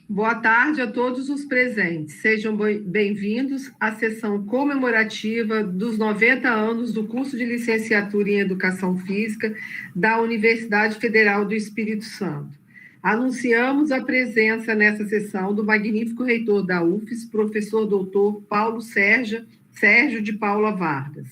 Boa tarde a todos os presentes. Sejam bem-vindos à sessão comemorativa dos 90 anos do curso de licenciatura em Educação Física da Universidade Federal do Espírito Santo. Anunciamos a presença nessa sessão do magnífico reitor da UFES, professor doutor Paulo Sérgio de Paula Vargas.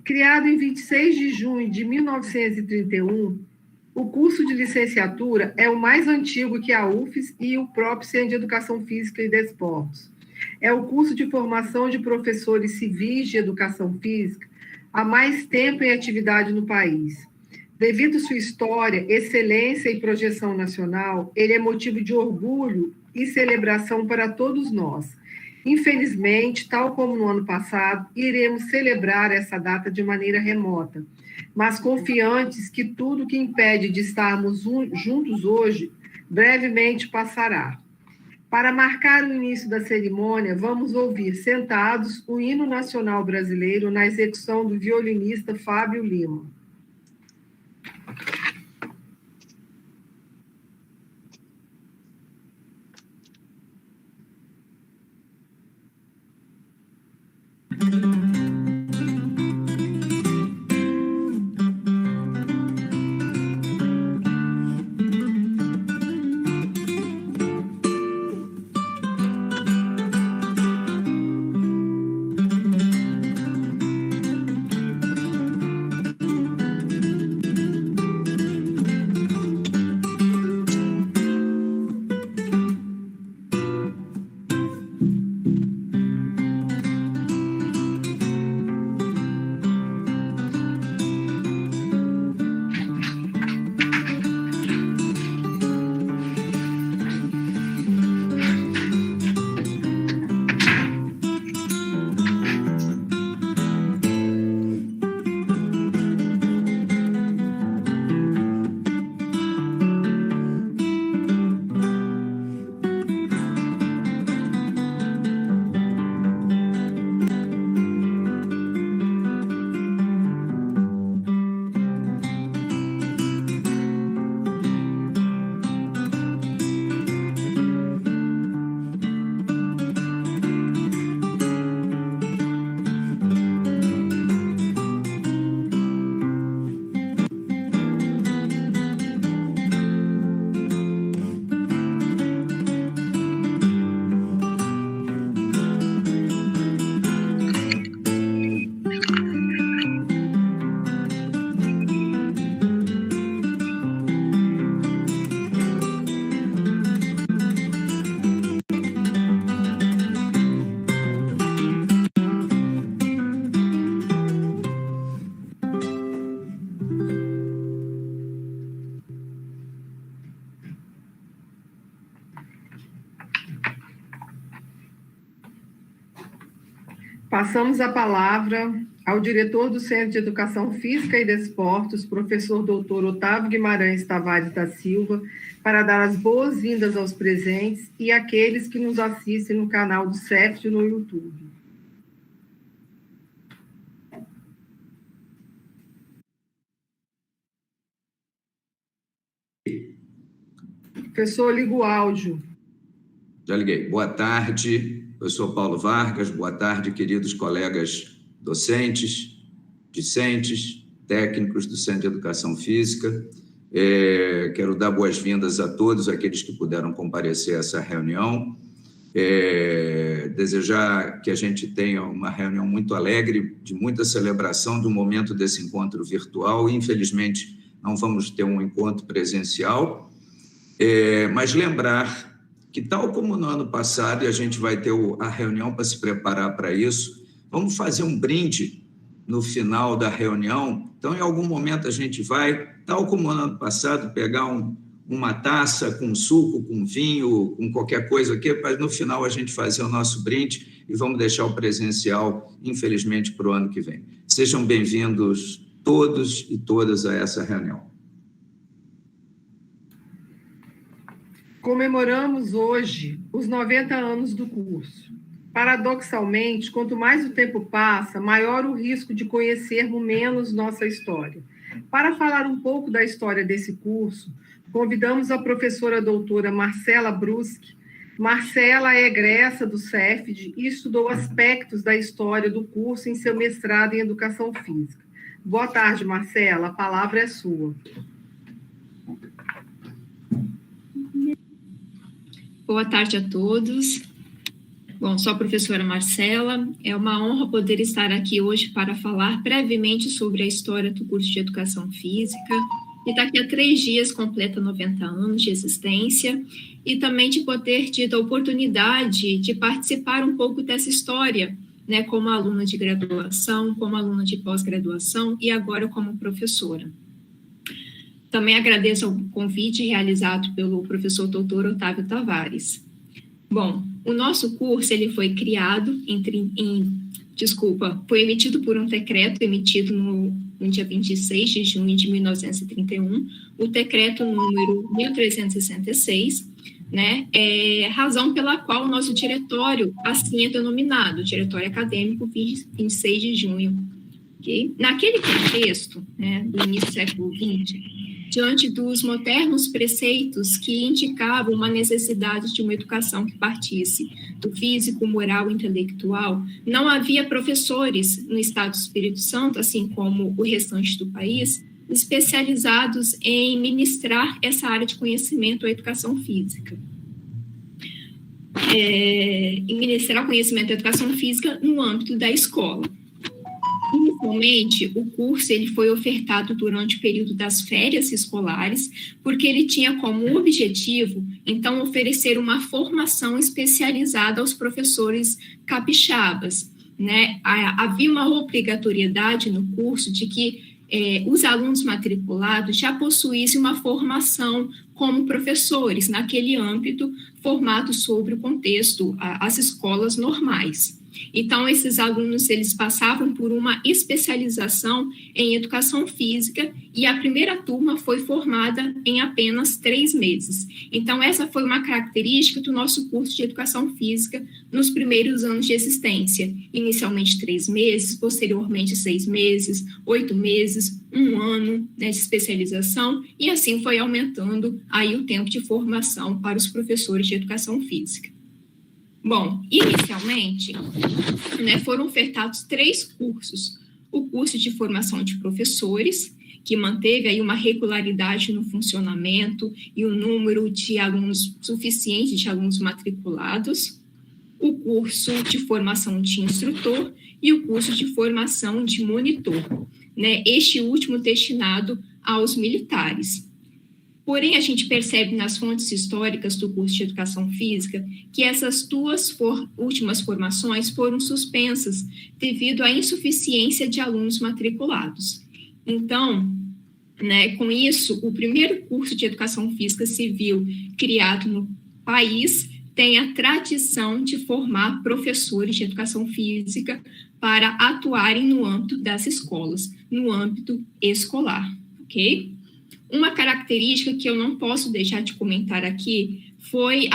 Criado em 26 de junho de 1931, o curso de licenciatura é o mais antigo que a UFES e o próprio Centro de Educação Física e Desportos. É o curso de formação de professores civis de educação física há mais tempo em atividade no país. Devido à sua história, excelência e projeção nacional, ele é motivo de orgulho e celebração para todos nós. Infelizmente, tal como no ano passado, iremos celebrar essa data de maneira remota, mas confiantes que tudo que impede de estarmos juntos hoje brevemente passará. Para marcar o início da cerimônia, vamos ouvir sentados o hino nacional brasileiro na execução do violinista Fábio Lima. Passamos a palavra ao diretor do Centro de Educação Física e Desportos, professor doutor Otávio Guimarães Tavares da Silva, para dar as boas-vindas aos presentes e àqueles que nos assistem no canal do CEFT no YouTube. Professor, liga o áudio. Já liguei. Boa tarde, eu sou Paulo Vargas. Boa tarde, queridos colegas docentes, discentes, técnicos do Centro de Educação Física. Quero dar boas-vindas a todos aqueles que puderam comparecer a essa reunião. Desejar que a gente tenha uma reunião muito alegre, de muita celebração do momento desse encontro virtual. Infelizmente, não vamos ter um encontro presencial, mas lembrar que, tal como no ano passado, e a gente vai ter a reunião para se preparar para isso, vamos fazer um brinde no final da reunião. Então, em algum momento, a gente vai, tal como no ano passado, pegar uma taça com suco, com vinho, com qualquer coisa aqui, para no final a gente fazer o nosso brinde e vamos deixar o presencial, infelizmente, para o ano que vem. Sejam bem-vindos todos e todas a essa reunião. Comemoramos hoje os 90 anos do curso. Paradoxalmente, quanto mais o tempo passa, maior o risco de conhecermos menos nossa história. Para falar um pouco da história desse curso, convidamos a professora doutora Marcela Bruschi, Marcela é egressa do CEFD e estudou aspectos da história do curso em seu mestrado em Educação Física. Boa tarde, Marcela, a palavra é sua. Boa tarde a todos. Bom, sou a professora Marcela. É uma honra poder estar aqui hoje para falar brevemente sobre a história do curso de Educação Física, que daqui a 3 dias completa 90 anos de existência, e também de poder ter a oportunidade de participar um pouco dessa história, né, como aluna de graduação, como aluna de pós-graduação e agora como professora. Também agradeço o convite realizado pelo professor doutor Otávio Tavares. Bom, o nosso curso ele foi criado foi emitido por um decreto emitido no dia 26 de junho de 1931, o decreto número 1366, né, razão pela qual o nosso diretório assim é denominado, Diretório Acadêmico 26 de junho. Okay? Naquele contexto, né, do início do século XX, diante dos modernos preceitos que indicavam uma necessidade de uma educação que partisse do físico, moral e intelectual, não havia professores no Estado do Espírito Santo, assim como o restante do país, especializados em ministrar essa área de conhecimento, a educação física. Em ministrar o conhecimento da educação física no âmbito da escola. Inicialmente, o curso ele foi ofertado durante o período das férias escolares, porque ele tinha como objetivo, então, oferecer uma formação especializada aos professores capixabas, né? Havia uma obrigatoriedade no curso de que os alunos matriculados já possuíssem uma formação como professores, naquele âmbito formado sobre o contexto, as escolas normais. Então, esses alunos, eles passavam por uma especialização em educação física e a primeira turma foi formada em apenas 3 meses. Então, essa foi uma característica do nosso curso de educação física nos primeiros anos de existência. Inicialmente 3 meses, posteriormente 6 meses, 8 meses, 1 ano, né, de especialização, e assim foi aumentando aí o tempo de formação para os professores de educação física. Bom, inicialmente, né, foram ofertados 3 cursos. O curso de formação de professores, que manteve aí uma regularidade no funcionamento e um número de alunos suficiente de alunos matriculados. O curso de formação de instrutor e o curso de formação de monitor, né, este último destinado aos militares. Porém, a gente percebe nas fontes históricas do curso de Educação Física que essas 2 últimas formações foram suspensas devido à insuficiência de alunos matriculados. Então, né, com isso, o primeiro curso de Educação Física Civil criado no país tem a tradição de formar professores de Educação Física para atuarem no âmbito das escolas, no âmbito escolar, ok? Uma característica que eu não posso deixar de comentar aqui foi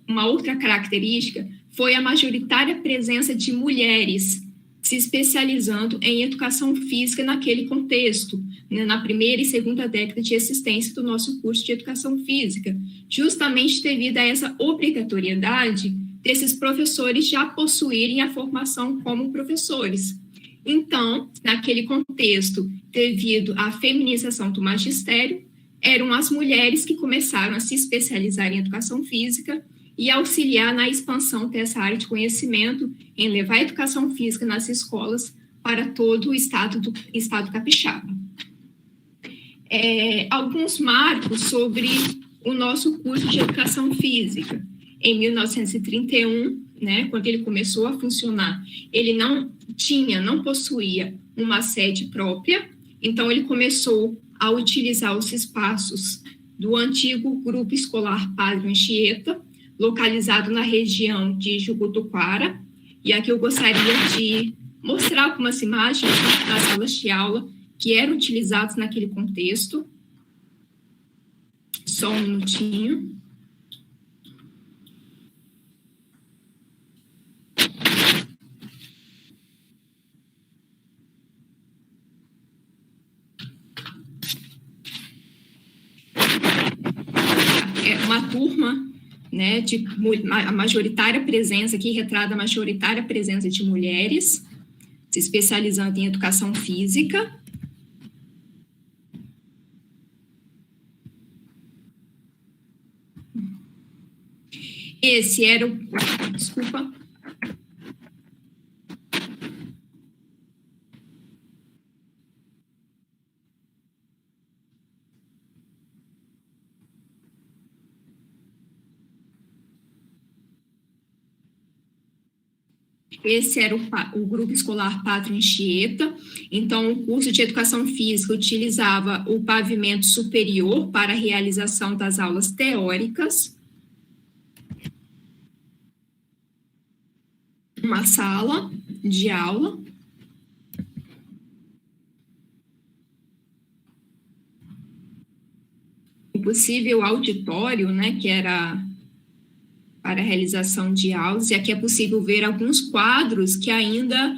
uma outra característica foi a majoritária presença de mulheres se especializando em educação física naquele contexto, né, na primeira e segunda década de existência do nosso curso de educação física, justamente devido a essa obrigatoriedade desses professores já possuírem a formação como professores. Então, naquele contexto, devido à feminização do magistério, eram as mulheres que começaram a se especializar em educação física e auxiliar na expansão dessa área de conhecimento, em levar a educação física nas escolas para todo o estado capixaba. Alguns marcos sobre o nosso curso de educação física. Em 1931, né, quando ele começou a funcionar, ele não possuía uma sede própria, então ele começou a utilizar os espaços do antigo Grupo Escolar Padre Anchieta, localizado na região de Jucutuquara, e aqui eu gostaria de mostrar algumas imagens das salas de aula que eram utilizadas naquele contexto. Só um minutinho. É uma turma, né, a majoritária presença, aqui retrata a majoritária presença de mulheres, se especializando em educação física. Esse era o... Desculpa. Esse era o grupo escolar Pátria Anchieta. Então, o curso de educação física utilizava o pavimento superior para a realização das aulas teóricas. Uma sala de aula. O possível auditório, né, que era para a realização de aulas, e aqui é possível ver alguns quadros que ainda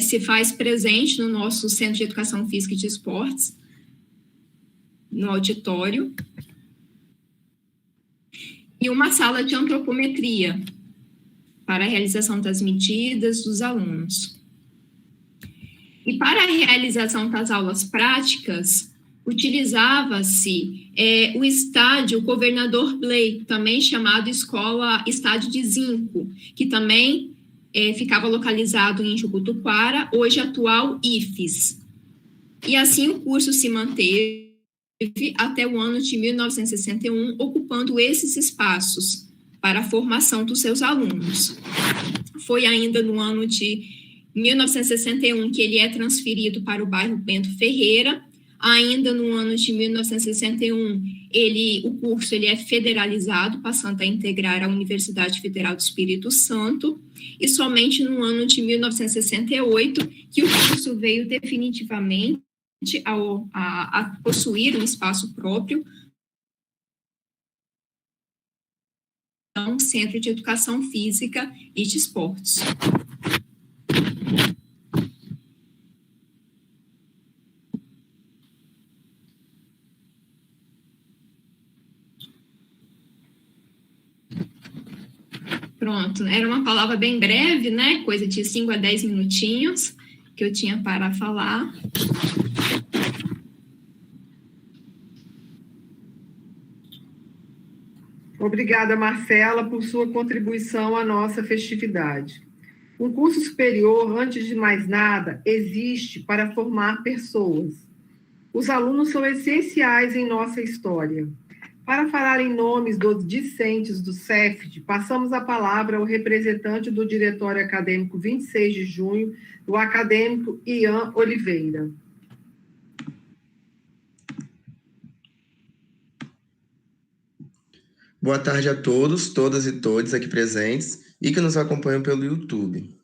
se faz presente no nosso Centro de Educação Física e de Esportes, no auditório. E uma sala de antropometria, para a realização das medidas dos alunos. E para a realização das aulas práticas, utilizava-se o estádio Governador Blake, também chamado Estádio de Zinco, que também ficava localizado em Jucutuquara, hoje atual IFES. E assim o curso se manteve até o ano de 1961, ocupando esses espaços para a formação dos seus alunos. Foi ainda no ano de 1961 que ele é transferido para o bairro Bento Ferreira. Ainda no ano de 1961, o curso é federalizado, passando a integrar a Universidade Federal do Espírito Santo, e somente no ano de 1968 que o curso veio definitivamente a possuir um espaço próprio, um Centro de Educação Física e de Esportes. Pronto, era uma palavra bem breve, né? Coisa de 5 a 10 minutinhos que eu tinha para falar. Obrigada, Marcela, por sua contribuição à nossa festividade. Um curso superior, antes de mais nada, existe para formar pessoas. Os alunos são essenciais em nossa história. Para falar em nomes dos discentes do CEFD, passamos a palavra ao representante do Diretório Acadêmico 26 de junho, o acadêmico Ian Oliveira. Boa tarde a todos, todas e todos aqui presentes e que nos acompanham pelo YouTube.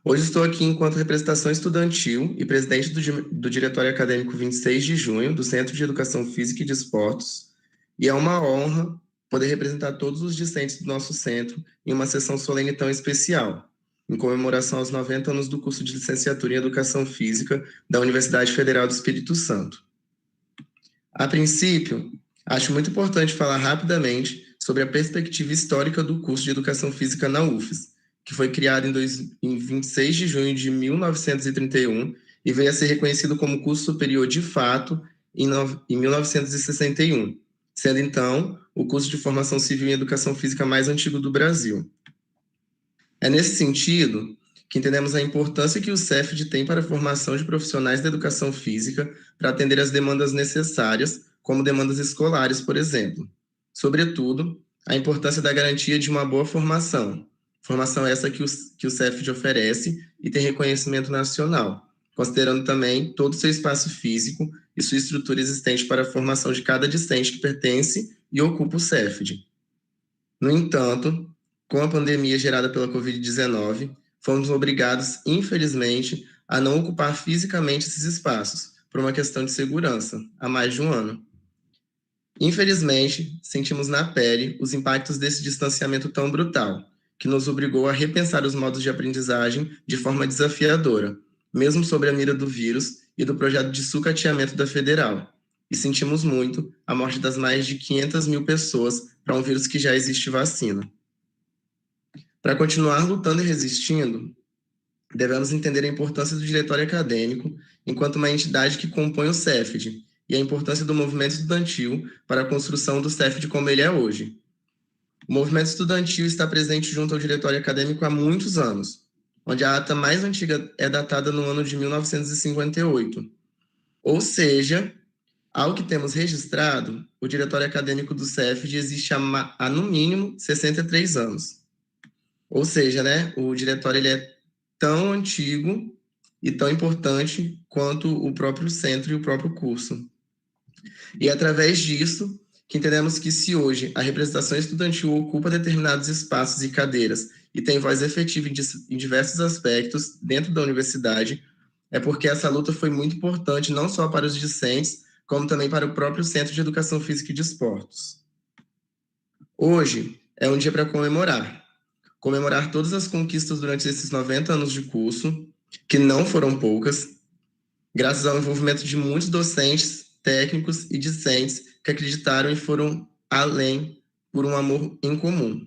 Hoje estou aqui enquanto representação estudantil e presidente do Diretório Acadêmico 26 de junho, do Centro de Educação Física e de Esportes, e é uma honra poder representar todos os discentes do nosso centro em uma sessão solene tão especial, em comemoração aos 90 anos do curso de licenciatura em Educação Física da Universidade Federal do Espírito Santo. A princípio, acho muito importante falar rapidamente sobre a perspectiva histórica do curso de Educação Física na UFES, que foi criado em 26 de junho de 1931 e veio a ser reconhecido como curso superior de fato em 1961, sendo, então, o curso de formação civil em Educação Física mais antigo do Brasil. É nesse sentido que entendemos a importância que o CEFD tem para a formação de profissionais da educação física para atender às demandas necessárias, como demandas escolares, por exemplo. Sobretudo, a importância da garantia de uma boa formação essa que o CEFD oferece e tem reconhecimento nacional, considerando também todo o seu espaço físico e sua estrutura existente para a formação de cada discente que pertence e ocupa o CEFD. No entanto, com a pandemia gerada pela Covid-19, fomos obrigados, infelizmente, a não ocupar fisicamente esses espaços, por uma questão de segurança, há mais de um ano. Infelizmente, sentimos na pele os impactos desse distanciamento tão brutal, que nos obrigou a repensar os modos de aprendizagem de forma desafiadora, mesmo sob a mira do vírus e do projeto de sucateamento da Federal, e sentimos muito a morte das mais de 500 mil pessoas para um vírus que já existe vacina. Para continuar lutando e resistindo, devemos entender a importância do diretório acadêmico enquanto uma entidade que compõe o CEFD e a importância do movimento estudantil para a construção do CEFD como ele é hoje. O movimento estudantil está presente junto ao diretório acadêmico há muitos anos, onde a ata mais antiga é datada no ano de 1958. Ou seja, ao que temos registrado, o diretório acadêmico do CEFD existe há no mínimo 63 anos. Ou seja, né, o diretório ele é tão antigo e tão importante quanto o próprio centro e o próprio curso. E é através disso que entendemos que se hoje a representação estudantil ocupa determinados espaços e cadeiras e tem voz efetiva em diversos aspectos dentro da universidade, é porque essa luta foi muito importante não só para os discentes, como também para o próprio Centro de Educação Física e de Esportes. Hoje é um dia para comemorar todas as conquistas durante esses 90 anos de curso, que não foram poucas, graças ao envolvimento de muitos docentes, técnicos e discentes que acreditaram e foram além por um amor em comum,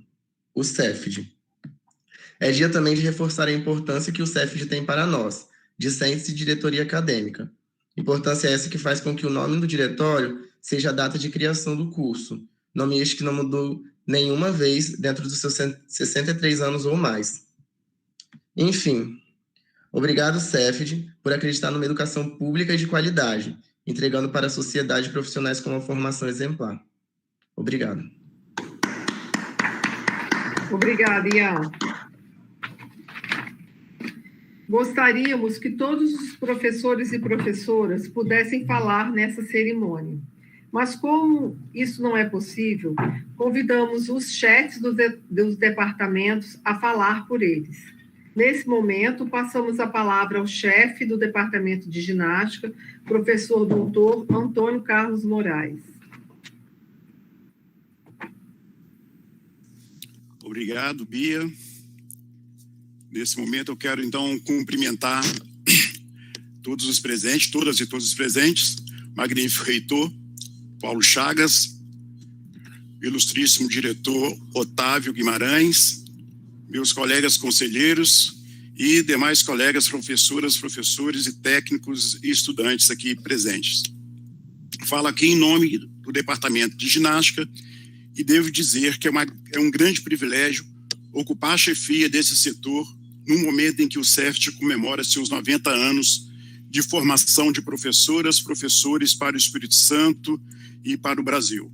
o CEFD. É dia também de reforçar a importância que o CEFD tem para nós, discentes e diretoria acadêmica. Importância essa que faz com que o nome do diretório seja a data de criação do curso, nome este que não mudou nenhuma vez dentro dos seus 63 anos ou mais. Enfim, obrigado, CEFD, por acreditar numa educação pública e de qualidade, entregando para a sociedade profissionais com uma formação exemplar. Obrigado. Obrigada, Ian. Gostaríamos que todos os professores e professoras pudessem falar nessa cerimônia. Mas como isso não é possível, convidamos os chefes dos departamentos a falar por eles. Nesse momento, passamos a palavra ao chefe do Departamento de Ginástica, professor doutor Antônio Carlos Moraes. Obrigado, Bia. Nesse momento, eu quero, então, cumprimentar todos os presentes, todas e todos os presentes, magnífico reitor, Paulo Chagas, ilustríssimo diretor Otávio Guimarães, meus colegas conselheiros e demais colegas professoras, professores e técnicos e estudantes aqui presentes. Falo aqui em nome do Departamento de Ginástica e devo dizer que é um grande privilégio ocupar a chefia desse setor no momento em que o CEFD comemora seus 90 anos de formação de professoras, professores para o Espírito Santo e para o Brasil.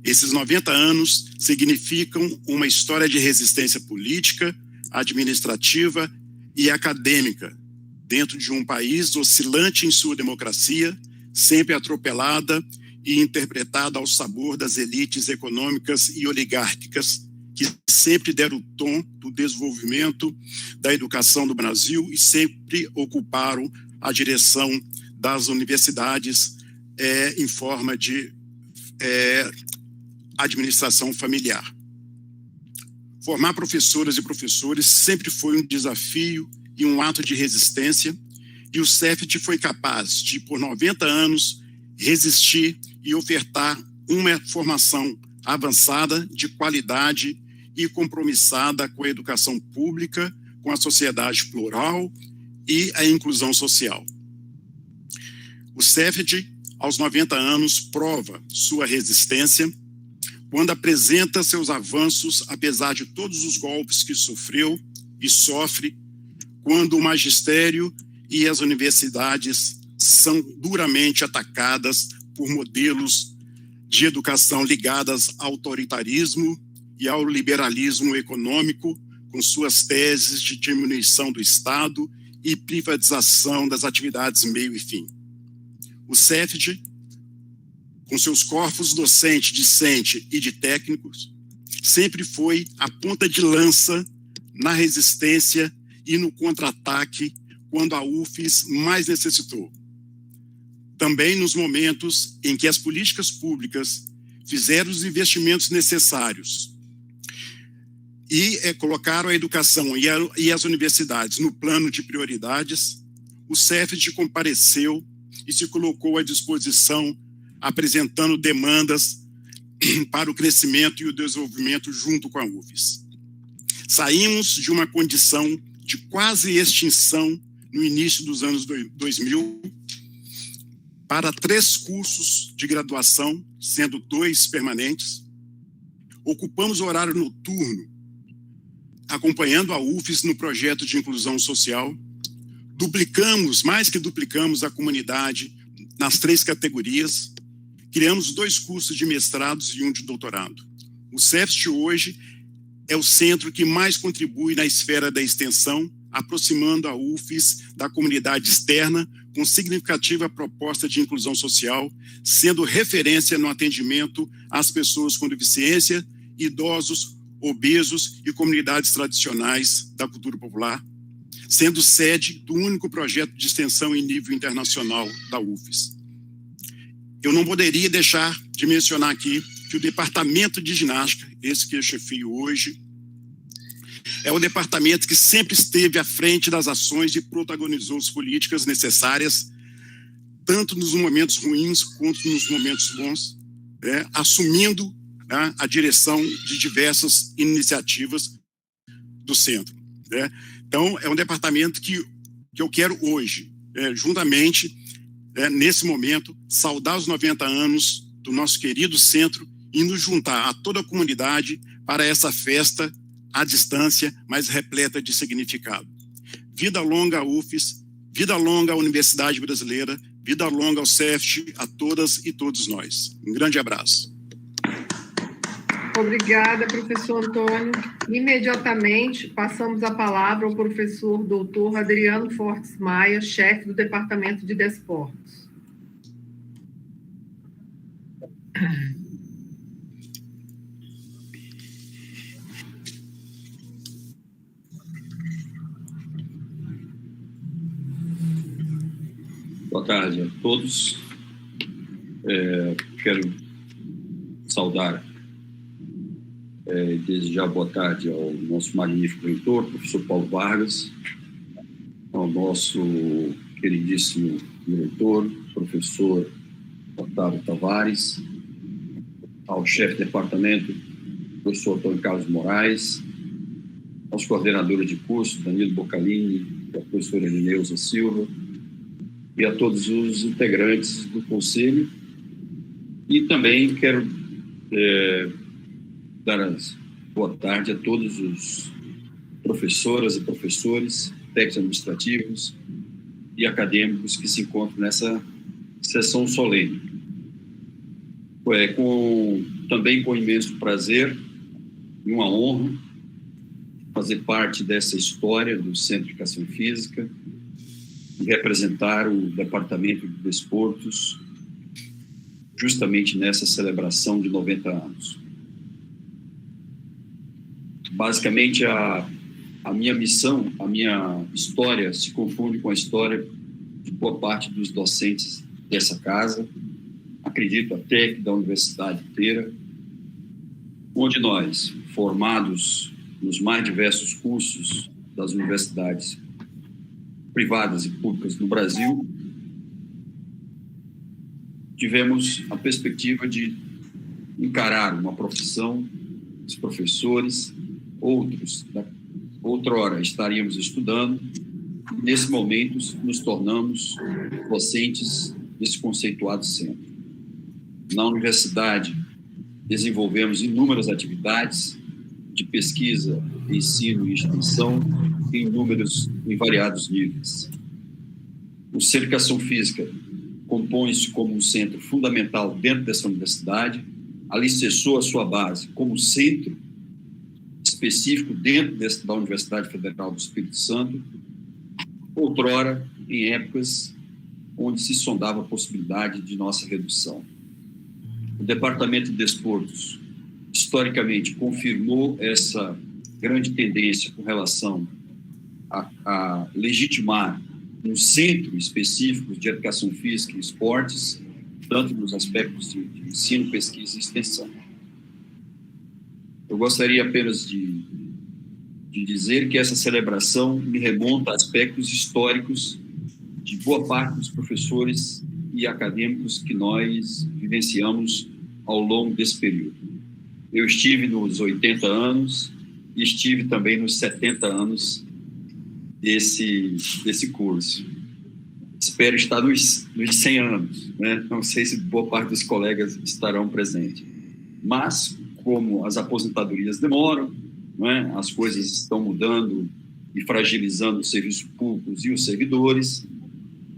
Esses 90 anos significam uma história de resistência política, administrativa e acadêmica, dentro de um país oscilante em sua democracia, sempre atropelada e interpretada ao sabor das elites econômicas e oligárquicas, que sempre deram o tom do desenvolvimento da educação do Brasil e sempre ocuparam a direção das universidades em forma de administração familiar. Formar professoras e professores sempre foi um desafio e um ato de resistência, e o CEFD foi capaz de, por 90 anos, resistir e ofertar uma formação avançada, de qualidade e compromissada com a educação pública, com a sociedade plural e a inclusão social. O CEFD, aos 90 anos, prova sua resistência quando apresenta seus avanços, apesar de todos os golpes que sofreu e sofre, quando o magistério e as universidades são duramente atacadas por modelos de educação ligadas ao autoritarismo e ao liberalismo econômico, com suas teses de diminuição do Estado e privatização das atividades meio e fim. O CEFD, com seus corpos docente, discente e de técnicos, sempre foi a ponta de lança na resistência e no contra-ataque quando a UFES mais necessitou. Também nos momentos em que as políticas públicas fizeram os investimentos necessários e colocaram a educação e as universidades no plano de prioridades, o CEFD compareceu e se colocou à disposição apresentando demandas para o crescimento e o desenvolvimento junto com a UFES. Saímos de uma condição de quase extinção no início dos anos 2000 para 3 cursos de graduação, sendo 2 permanentes. Ocupamos o horário noturno, acompanhando a UFES no projeto de inclusão social. Mais que duplicamos a comunidade nas 3 categorias. Criamos 2 cursos de mestrados e 1 de doutorado. O CEFST hoje é o centro que mais contribui na esfera da extensão, aproximando a UFES da comunidade externa, com significativa proposta de inclusão social, sendo referência no atendimento às pessoas com deficiência, idosos, obesos e comunidades tradicionais da cultura popular, sendo sede do único projeto de extensão em nível internacional da UFES. Eu não poderia deixar de mencionar aqui que o Departamento de Ginástica, esse que eu chefio hoje, é o departamento que sempre esteve à frente das ações e protagonizou as políticas necessárias, tanto nos momentos ruins quanto nos momentos bons, assumindo a direção de diversas iniciativas do centro. Então, é um departamento que eu quero hoje, juntamente, nesse momento, saudar os 90 anos do nosso querido centro e nos juntar a toda a comunidade para essa festa à distância, mas repleta de significado. Vida longa à UFES, vida longa à Universidade Brasileira, vida longa ao CEFST, a todas e todos nós. Um grande abraço. Obrigada, professor Antônio. Imediatamente, passamos a palavra ao professor doutor Adriano Fortes Maia, chefe do Departamento de Desportos. Boa tarde a todos. Quero saudar e desejar boa tarde ao nosso magnífico reitor, professor Paulo Vargas, ao nosso queridíssimo diretor, professor Otávio Tavares, ao chefe de departamento, professor Antônio Carlos Moraes, aos coordenadores de curso, Danilo Bocalini, a professora Lineuza Silva, e a todos os integrantes do Conselho. E também quero dar boa tarde a todos os professoras e professores, técnicos administrativos e acadêmicos que se encontram nessa sessão solene. Também com imenso prazer e uma honra fazer parte dessa história do Centro de Educação Física e representar o Departamento de Desportos justamente nessa celebração de 90 anos. Basicamente, a minha missão, a minha história se confunde com a história de boa parte dos docentes dessa casa, acredito até que da universidade inteira, onde nós, formados nos mais diversos cursos das universidades privadas e públicas no Brasil, tivemos a perspectiva de encarar uma profissão, os professores, outrora estaríamos estudando, e nesse momento nos tornamos docentes desse conceituado centro. Na universidade, desenvolvemos inúmeras atividades de pesquisa, ensino e extensão em variados níveis. O Centro de Educação Física compõe-se como um centro fundamental dentro dessa universidade, alicerçou a sua base como centro específico dentro da Universidade Federal do Espírito Santo, outrora em épocas onde se sondava a possibilidade de nossa redução. O Departamento de Desportos, historicamente, confirmou essa grande tendência com relação a legitimar um centro específico de educação física e esportes, tanto nos aspectos de ensino, pesquisa e extensão. Eu gostaria apenas de dizer que essa celebração me remonta a aspectos históricos de boa parte dos professores e acadêmicos que nós vivenciamos ao longo desse período. Eu estive nos 80 anos e estive também nos 70 anos desse curso. Espero estar nos 100 anos, né? Não sei se boa parte dos colegas estarão presentes. Mas, como as aposentadorias demoram, né, as coisas estão mudando e fragilizando os serviços públicos e os servidores,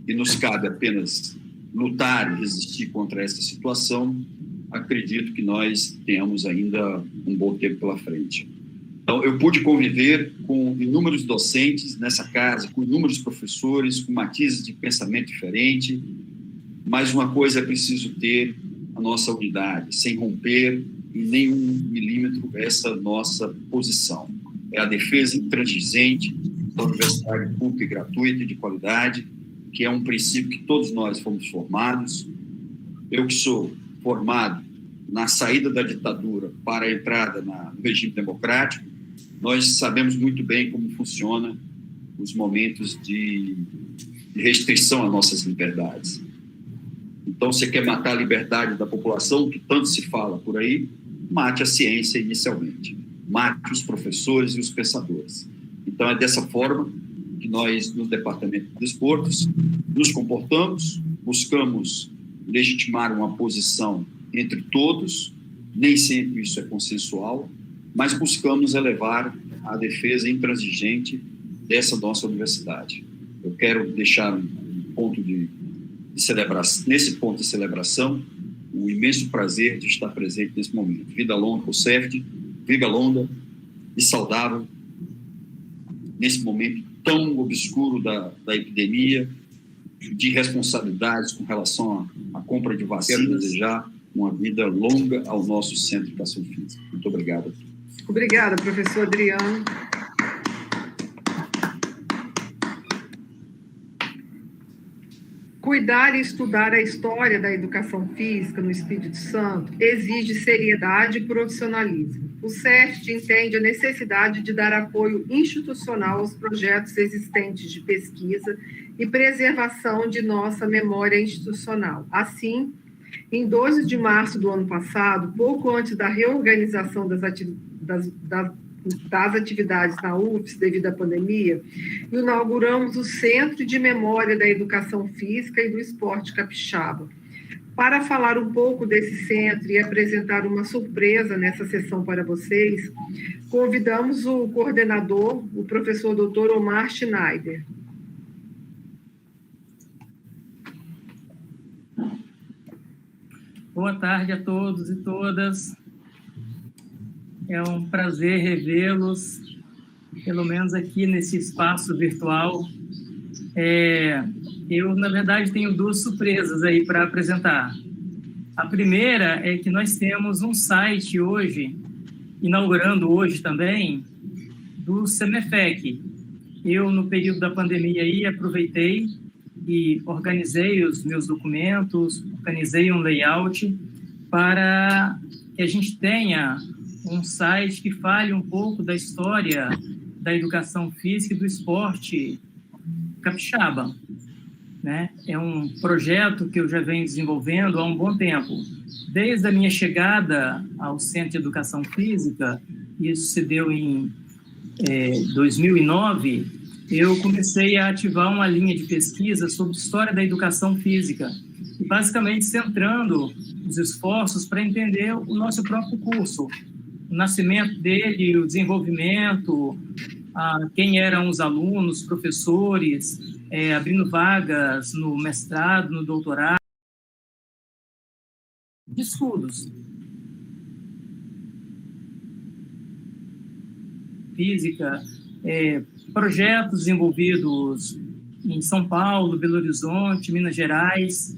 e nos cabe apenas lutar e resistir contra essa situação, acredito que nós tenhamos ainda um bom tempo pela frente. Então, eu pude conviver com inúmeros docentes nessa casa, com inúmeros professores, com matizes de pensamento diferente, mas uma coisa é preciso ter a nossa unidade, sem romper em nenhum milímetro essa nossa posição. É a defesa intransigente da universidade pública e gratuita e de qualidade, que é um princípio que todos nós fomos formados. Eu que sou formado na saída da ditadura para a entrada no regime democrático, nós sabemos muito bem como funciona os momentos de restrição às nossas liberdades. Então, você quer matar a liberdade da população, que tanto se fala por aí, mate a ciência inicialmente, mate os professores e os pensadores. Então, é dessa forma que nós, no Departamento de Desportos, nos comportamos, buscamos legitimar uma posição entre todos, nem sempre isso é consensual, mas buscamos elevar a defesa intransigente dessa nossa universidade. Eu quero deixar um ponto de celebração, nesse ponto de celebração, o imenso prazer de estar presente nesse momento. Vida longa ao CEFT, vida longa e saudável nesse momento tão obscuro da epidemia, de responsabilidades com relação à compra de vacinas, desejar uma vida longa ao nosso Centro de Educação Física. Muito obrigado. Obrigada, professor Adriano. Cuidar e estudar a história da educação física no Espírito Santo exige seriedade e profissionalismo. O CEFT entende a necessidade de dar apoio institucional aos projetos existentes de pesquisa e preservação de nossa memória institucional. Assim, em 12 de março do ano passado, pouco antes da reorganização das atividades na UFES devido à pandemia, inauguramos o Centro de Memória da Educação Física e do Esporte Capixaba. Para falar um pouco desse centro e apresentar uma surpresa nessa sessão para vocês, convidamos o coordenador, o professor Dr. Omar Schneider. Boa tarde a todos e todas. É um prazer revê-los, pelo menos aqui nesse espaço virtual. Eu, na verdade, tenho duas surpresas aí para apresentar. A primeira é que nós temos um site hoje, inaugurando hoje também, do CEMEFEC. Eu, no período da pandemia, aí, aproveitei e organizei os meus documentos, organizei um layout para que a gente tenha um site que fale um pouco da história da educação física e do esporte capixaba, né? É um projeto que eu já venho desenvolvendo há um bom tempo. Desde a minha chegada ao Centro de Educação Física, isso se deu em 2009, eu comecei a ativar uma linha de pesquisa sobre história da educação física, e basicamente centrando os esforços para entender o nosso próprio curso, o nascimento dele, o desenvolvimento, quem eram os alunos, professores, abrindo vagas no mestrado, no doutorado, de estudos. Física, projetos desenvolvidos em São Paulo, Belo Horizonte, Minas Gerais,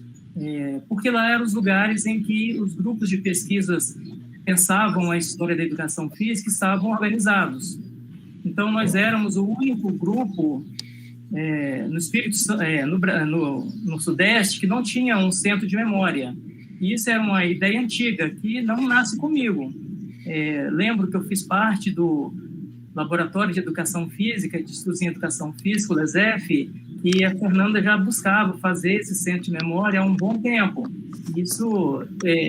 porque lá eram os lugares em que os grupos de pesquisas pensavam a história da educação física e estavam organizados. Então, nós éramos o único grupo no Sudeste que não tinha um centro de memória. E isso era uma ideia antiga, que não nasce comigo. Lembro que eu fiz parte do Laboratório de Educação Física, de Estudos em Educação Física, o LESEF, e a Fernanda já buscava fazer esse centro de memória há um bom tempo. Isso,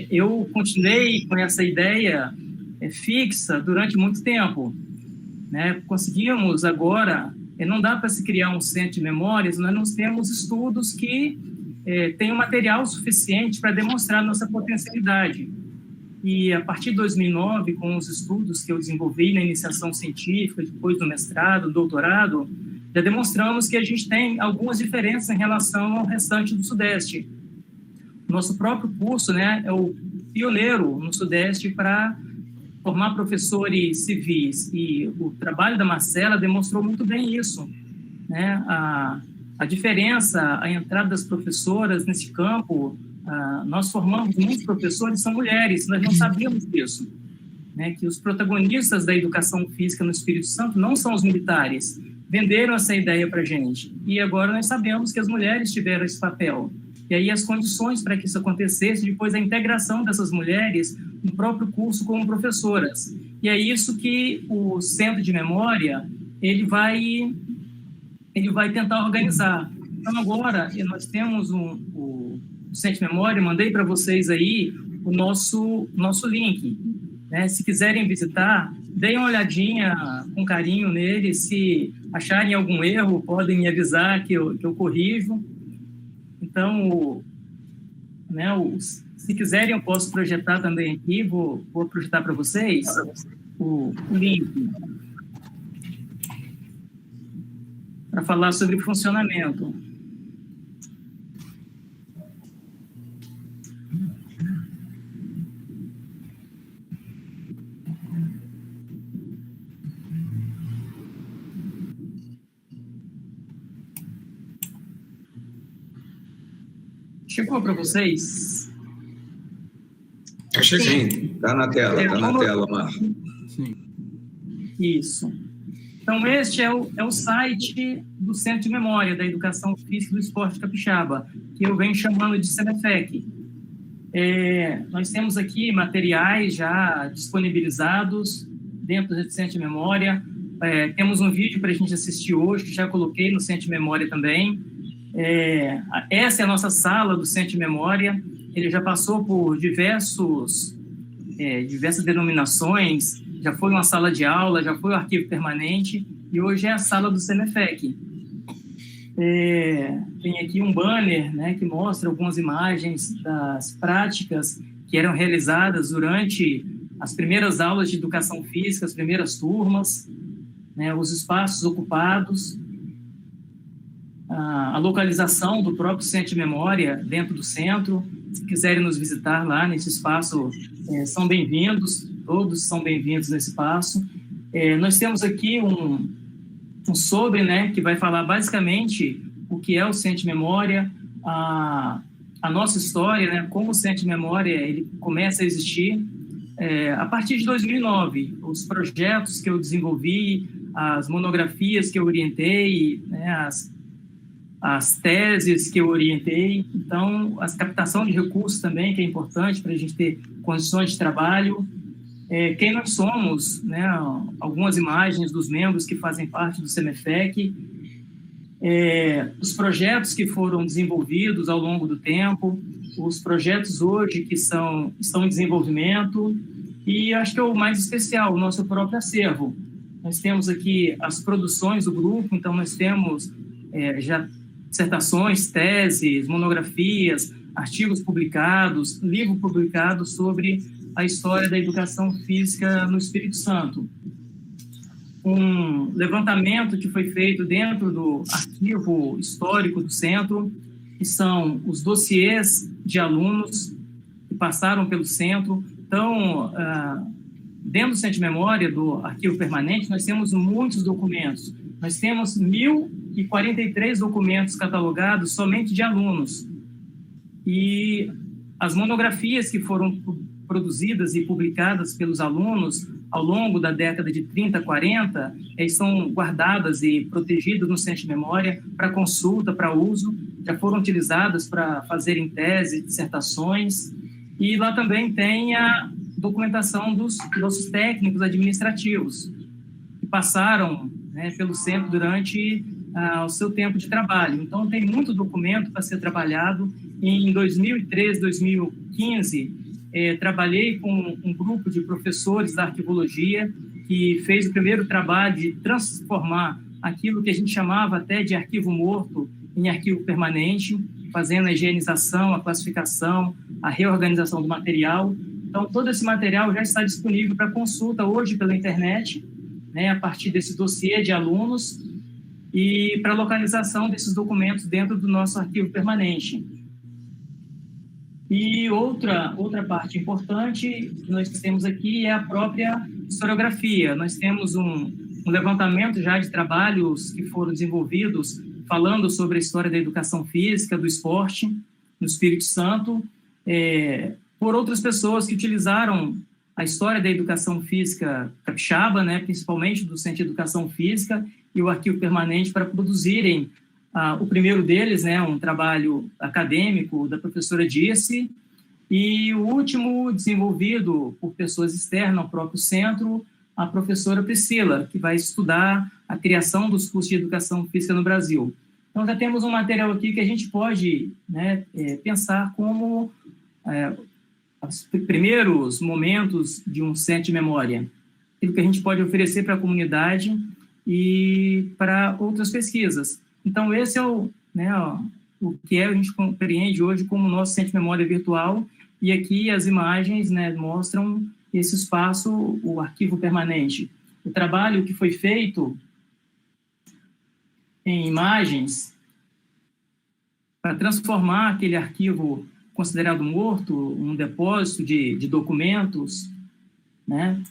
eu continuei com essa ideia fixa durante muito tempo, né? Conseguimos agora, não dá para se criar um centro de memórias, nós não temos estudos que tenham material suficiente para demonstrar nossa potencialidade. E a partir de 2009, com os estudos que eu desenvolvi na iniciação científica, depois do mestrado, do doutorado, já demonstramos que a gente tem algumas diferenças em relação ao restante do Sudeste. Nosso próprio curso, né, é o pioneiro no Sudeste para formar professores civis, e o trabalho da Marcela demonstrou muito bem isso, né? A diferença, a entrada das professoras nesse campo, nós formamos muitos professores, são mulheres, nós não sabíamos disso, né? Que os protagonistas da educação física no Espírito Santo não são os militares, venderam essa ideia para a gente, e agora nós sabemos que as mulheres tiveram esse papel. E aí as condições para que isso acontecesse, depois a integração dessas mulheres no próprio curso como professoras. E é isso que o Centro de Memória, ele vai tentar organizar. Então agora nós temos o Centro de Memória, mandei para vocês aí o nosso link, né? Se quiserem visitar, deem uma olhadinha com carinho nele, se acharem algum erro, podem me avisar que eu corrijo. Então, se quiserem, eu posso projetar também aqui, vou projetar para vocês o link para falar sobre o funcionamento. Chegou para vocês? Sim, está na tela, Marcos. Sim. Isso. Então, este é o site do Centro de Memória da Educação Física e do Esporte Capixaba, que eu venho chamando de CEMEFEC. Nós temos aqui materiais já disponibilizados dentro do Centro de Memória. Temos um vídeo para a gente assistir hoje, que já coloquei no Centro de Memória também. Essa é a nossa sala do Centro de Memória. Ele já passou por diversas denominações, já foi uma sala de aula, já foi um arquivo permanente, e hoje é a sala do CEMEFEC. Tem aqui um banner, né, que mostra algumas imagens das práticas que eram realizadas durante as primeiras aulas de educação física, as primeiras turmas, né, os espaços ocupados, a localização do próprio Centro de Memória dentro do centro. Se quiserem nos visitar lá nesse espaço, são bem-vindos, todos são bem-vindos nesse espaço. Nós temos aqui um sobre, né, que vai falar basicamente o que é o Centro de Memória, a nossa história, né, como o Centro de Memória ele começa a existir a partir de 2009, os projetos que eu desenvolvi, as monografias que eu orientei, né, as teses que eu orientei, então, a captação de recursos também, que é importante para a gente ter condições de trabalho. Quem nós somos, né, algumas imagens dos membros que fazem parte do CEMEFEC, os projetos que foram desenvolvidos ao longo do tempo, os projetos hoje que estão em desenvolvimento, e acho que é o mais especial, o nosso próprio acervo. Nós temos aqui as produções do grupo, então nós temos já dissertações, teses, monografias, artigos publicados, livro publicado sobre a história da educação física no Espírito Santo. Um levantamento que foi feito dentro do arquivo histórico do centro, que são os dossiês de alunos que passaram pelo centro. Então, dentro do Centro de Memória, do arquivo permanente, nós temos muitos documentos. Nós temos 1.043 documentos catalogados somente de alunos. E as monografias que foram produzidas e publicadas pelos alunos ao longo da década de 30, 40, estão guardadas e protegidas no Centro de Memória para consulta, para uso, já foram utilizadas para fazerem teses, dissertações, e lá também tem a documentação dos nossos técnicos administrativos, que passaram, né, pelo centro durante ao seu tempo de trabalho. Então, tem muito documento para ser trabalhado. Em 2013, 2015, trabalhei com um grupo de professores da arquivologia que fez o primeiro trabalho de transformar aquilo que a gente chamava até de arquivo morto em arquivo permanente, fazendo a higienização, a classificação, a reorganização do material. Então, todo esse material já está disponível para consulta hoje pela internet, né, a partir desse dossiê de alunos e para localização desses documentos dentro do nosso arquivo permanente. E outra parte importante que nós temos aqui é a própria historiografia. Nós temos um levantamento já de trabalhos que foram desenvolvidos falando sobre a história da educação física, do esporte, no Espírito Santo, por outras pessoas que utilizaram a história da educação física capixaba, né, principalmente do Centro de Educação Física, e o arquivo permanente para produzirem o primeiro deles, né, um trabalho acadêmico da professora Dirce, e o último desenvolvido por pessoas externas ao próprio centro, a professora Priscila, que vai estudar a criação dos cursos de educação física no Brasil. Então, já temos um material aqui que a gente pode, né, pensar como os primeiros momentos de um centro de memória, aquilo que a gente pode oferecer para a comunidade e para outras pesquisas. Então, esse é o que a gente compreende hoje como nosso centro de memória virtual, e aqui as imagens, né, mostram esse espaço, o arquivo permanente. O trabalho que foi feito em imagens para transformar aquele arquivo considerado morto, um depósito de documentos, né,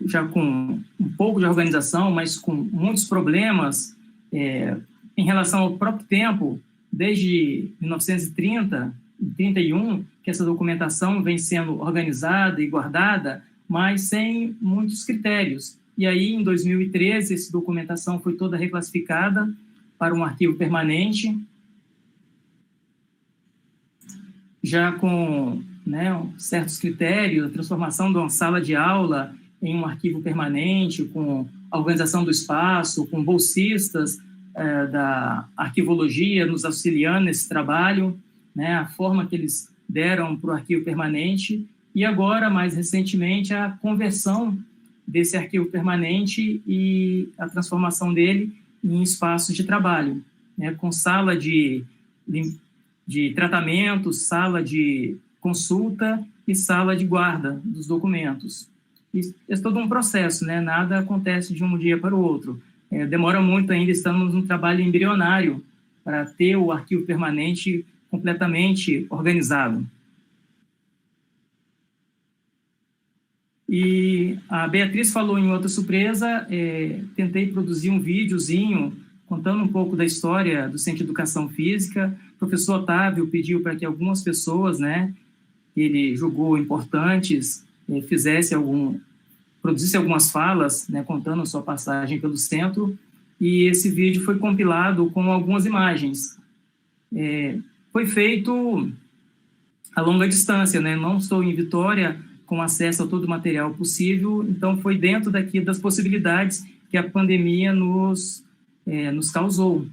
já com um pouco de organização, mas com muitos problemas em relação ao próprio tempo, desde 1930 e 31, que essa documentação vem sendo organizada e guardada, mas sem muitos critérios. E aí, em 2013, essa documentação foi toda reclassificada para um arquivo permanente, já com, né, certos critérios, a transformação de uma sala de aula em um arquivo permanente, com a organização do espaço, com bolsistas da arquivologia nos auxiliando nesse trabalho, né, a forma que eles deram para o arquivo permanente, e agora, mais recentemente, a conversão desse arquivo permanente e a transformação dele em espaços de trabalho, né, com sala de tratamento, sala de consulta e sala de guarda dos documentos. Isso é todo um processo, né? Nada acontece de um dia para o outro. Demora muito ainda, estamos num trabalho embrionário para ter o arquivo permanente completamente organizado. E a Beatriz falou em outra surpresa, tentei produzir um videozinho contando um pouco da história do Centro de Educação Física. O professor Otávio pediu para que algumas pessoas, né, que ele julgou importantes, produzisse algumas falas, né, contando a sua passagem pelo centro, e esse vídeo foi compilado com algumas imagens. Foi feito a longa distância, né? Não estou em Vitória com acesso a todo o material possível, então foi dentro daqui das possibilidades que a pandemia nos causou.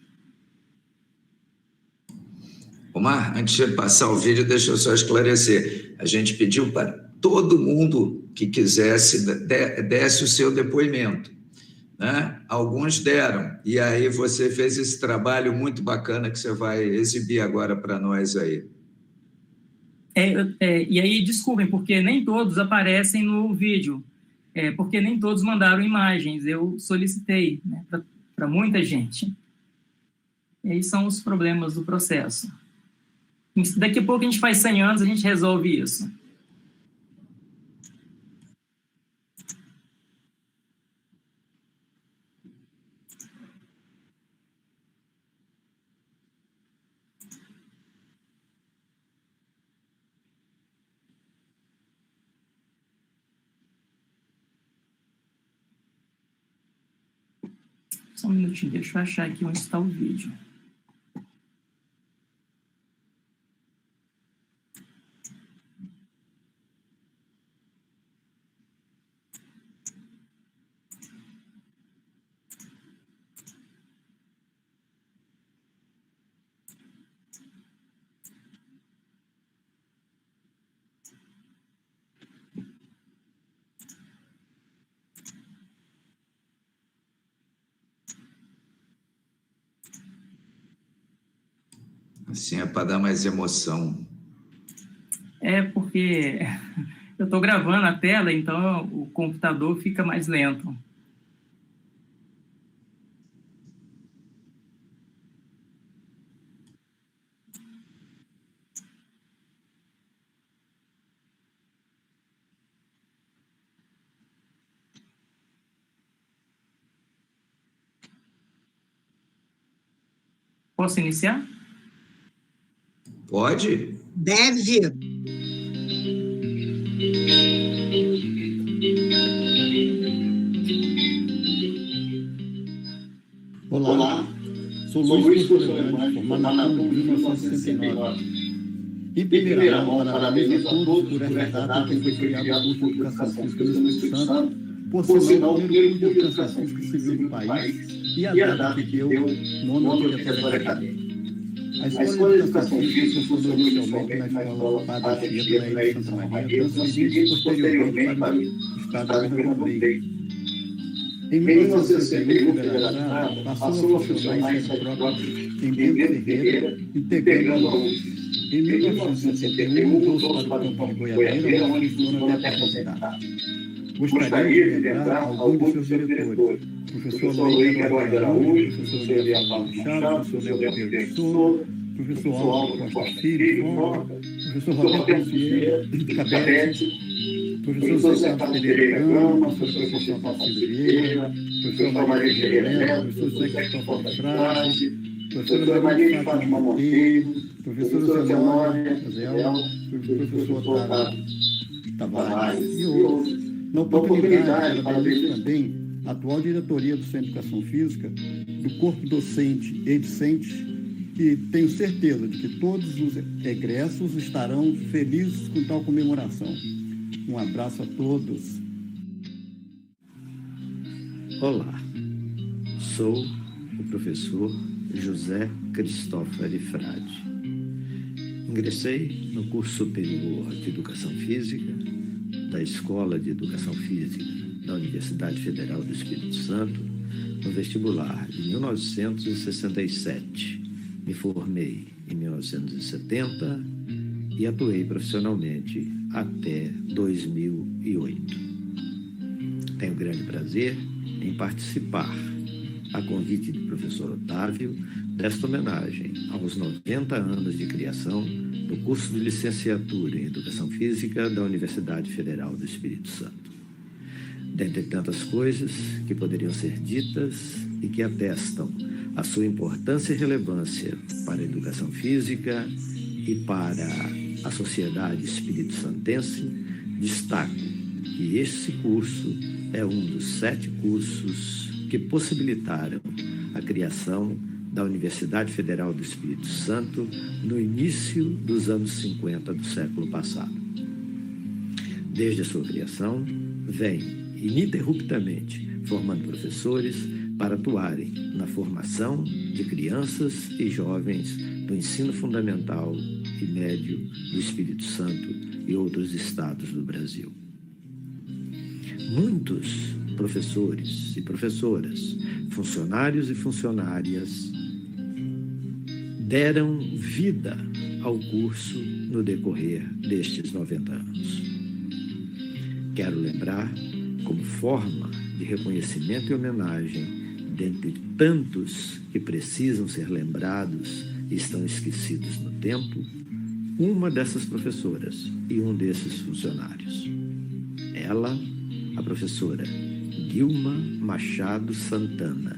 Omar, antes de passar o vídeo, deixa eu só esclarecer. A gente pediu para todo mundo que quisesse desse o seu depoimento, né? Alguns deram, e aí você fez esse trabalho muito bacana que você vai exibir agora para nós aí. E aí, desculpem, porque nem todos aparecem no vídeo, porque nem todos mandaram imagens, eu solicitei, né, para muita gente. E aí são os problemas do processo. Daqui a pouco a gente faz 100 anos, a gente resolve isso. Só um minutinho, deixa eu achar aqui onde está o vídeo. Assim é para dar mais emoção. É porque eu estou gravando a tela, então o computador fica mais lento. Posso iniciar? Pode? Deve. Olá, sou Luiz Soleimani, formado na PUC em 1969. Em primeira mão, parabenizo a todos por essa data em que foi criado o curso de Educação Física no Espírito Santo, por sinal, o primeiro curso de Educação Física civil do país e a data que deu nome ao diretório acadêmico. A Escola de Educação Física funcionou inicialmente na Escola Padre Anchieta, na Ilha de Santa Maria, transferida posteriormente para o Estado de Pernambuco. Em 1961, o Veracruz passou a funcionar em sede própria em Bento Ferreira, integrando a UFES. Em 1961, mudou-se para o campo de Goiabeira, onde funciona até a aposentar. Gostaria de lembrar alguns de seus diretores: professor Luiz Carvalho Araújo, professor Elias Machado, professor Leopoldo Souza, professor Aldo Costa Filho, professor Roberto Vieira Cabete, professor Zé Carlos Pereira Gama, professor Paulo Vieira, professor Maria Gerena, professor Zé Cristóvão Frade, professora Maria Fátima Monteiro, professor Zenória Azel, professor Otávio Tavares e outros. Na oportunidade, parabenizo também a atual diretoria do Centro de Educação Física, do corpo docente e discente, que tenho certeza de que todos os egressos estarão felizes com tal comemoração. Um abraço a todos. Olá, sou o professor José Cristóforo Frade. Ingressei no curso superior de Educação Física da Escola de Educação Física da Universidade Federal do Espírito Santo no vestibular de 1967. Me formei em 1970 e atuei profissionalmente até 2008. Tenho grande prazer em participar, a convite do professor Otávio, desta homenagem aos 90 anos de criação do curso de licenciatura em Educação Física da Universidade Federal do Espírito Santo. Dentre tantas coisas que poderiam ser ditas e que atestam a sua importância e relevância para a educação física e para a sociedade espírito-santense, destaco que este curso é um dos 7 cursos que possibilitaram a criação da Universidade Federal do Espírito Santo no início dos anos 50 do século passado. Desde a sua criação, vem ininterruptamente formando professores para atuarem na formação de crianças e jovens do ensino fundamental e médio do Espírito Santo e outros estados do Brasil. Muitos professores e professoras, funcionários e funcionárias deram vida ao curso no decorrer destes 90 anos. Quero lembrar, como forma de reconhecimento e homenagem, dentre tantos que precisam ser lembrados e estão esquecidos no tempo, uma dessas professoras e um desses funcionários. Ela, a professora Guilma Machado Santana,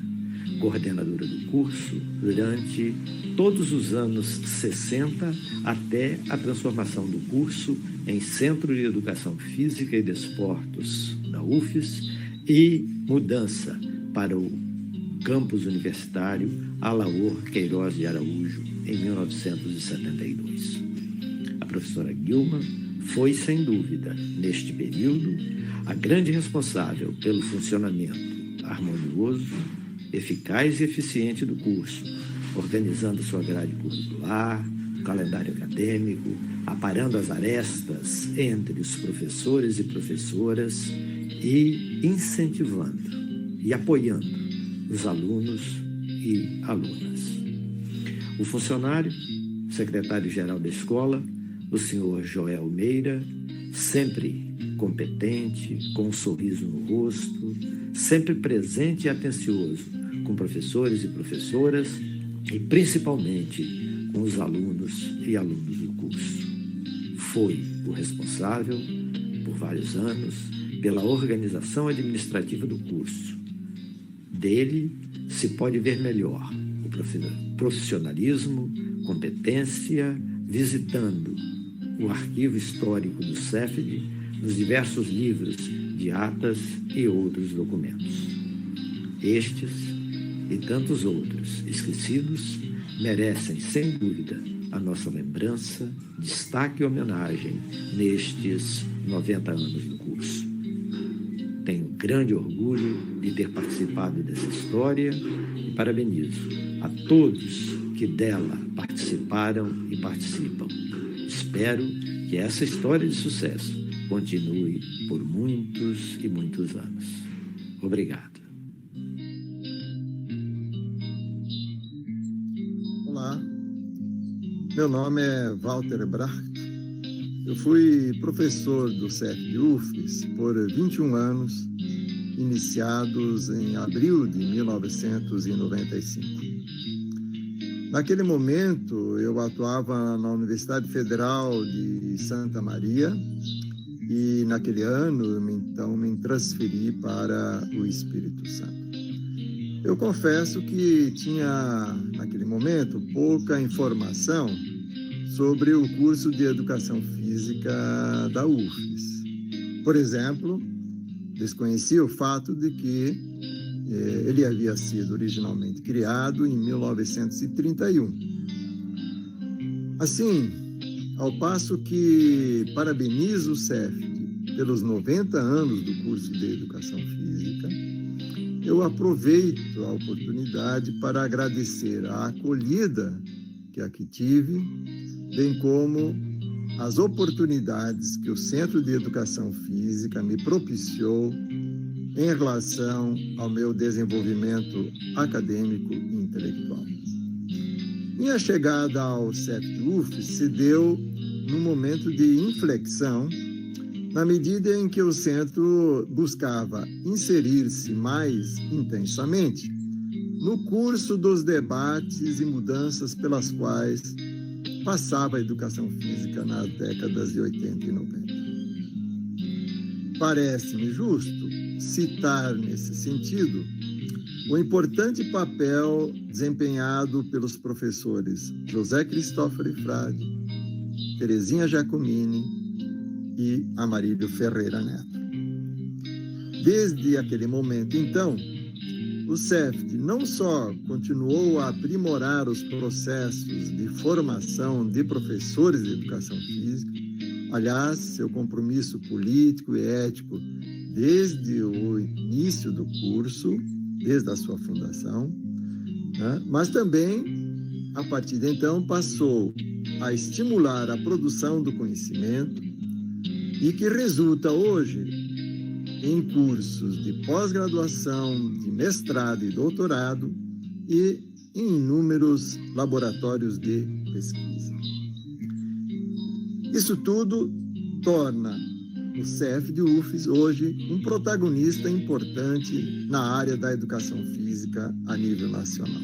coordenadora do curso durante todos os anos 60 até a transformação do curso em Centro de Educação Física e Desportos da UFES e mudança para o campus universitário Alaor Queiroz de Araújo em 1972. A professora Guilma foi, sem dúvida, neste período, a grande responsável pelo funcionamento harmonioso, eficaz e eficiente do curso, organizando sua grade curricular, calendário acadêmico, aparando as arestas entre os professores e professoras e incentivando e apoiando os alunos e alunas. O funcionário secretário-geral da escola, o senhor Joel Meira, sempre competente, com um sorriso no rosto, sempre presente e atencioso com professores e professoras e principalmente com os alunos e alunos do curso. Foi o responsável, por vários anos, pela organização administrativa do curso. Dele se pode ver melhor o profissionalismo, competência, visitando o arquivo histórico do CEFD nos diversos livros de atas e outros documentos. Estes e tantos outros esquecidos merecem, sem dúvida, a nossa lembrança, destaque e homenagem nestes 90 anos do curso. Tenho grande orgulho de ter participado dessa história e parabenizo a todos que dela participaram e participam. Espero que essa história de sucesso continue por muitos e muitos anos. Obrigado. Olá, meu nome é Walter Bracht. Eu fui professor do CEFD UFES por 21 anos, iniciados em abril de 1995. Naquele momento, eu atuava na Universidade Federal de Santa Maria e, naquele ano, então, me transferi para o Espírito Santo. Eu confesso que tinha, naquele momento, pouca informação sobre o curso de Educação Física da UFES. Por exemplo, desconhecia o fato de que ele havia sido originalmente criado em 1931. Assim, ao passo que parabenizo o CEFD pelos 90 anos do curso de Educação Física, eu aproveito a oportunidade para agradecer a acolhida que aqui tive, bem como as oportunidades que o Centro de Educação Física me propiciou em relação ao meu desenvolvimento acadêmico e intelectual. Minha chegada ao CEFD UFES se deu num momento de inflexão, na medida em que o centro buscava inserir-se mais intensamente no curso dos debates e mudanças pelas quais passava a educação física nas décadas de 80 e 90. Parece-me justo citar, nesse sentido, o importante papel desempenhado pelos professores José Cristóforo Frade, Terezinha Giacomini e Amarílio Ferreira Neto. Desde aquele momento, então, o CEFD não só continuou a aprimorar os processos de formação de professores de educação física, aliás, seu compromisso político e ético desde o início do curso, desde a sua fundação, né? Mas também, a partir de então, passou a estimular a produção do conhecimento e que resulta hoje em cursos de pós-graduação, de mestrado e doutorado e em inúmeros laboratórios de pesquisa. Isso tudo torna o CEFD UFES hoje um protagonista importante na área da educação física a nível nacional.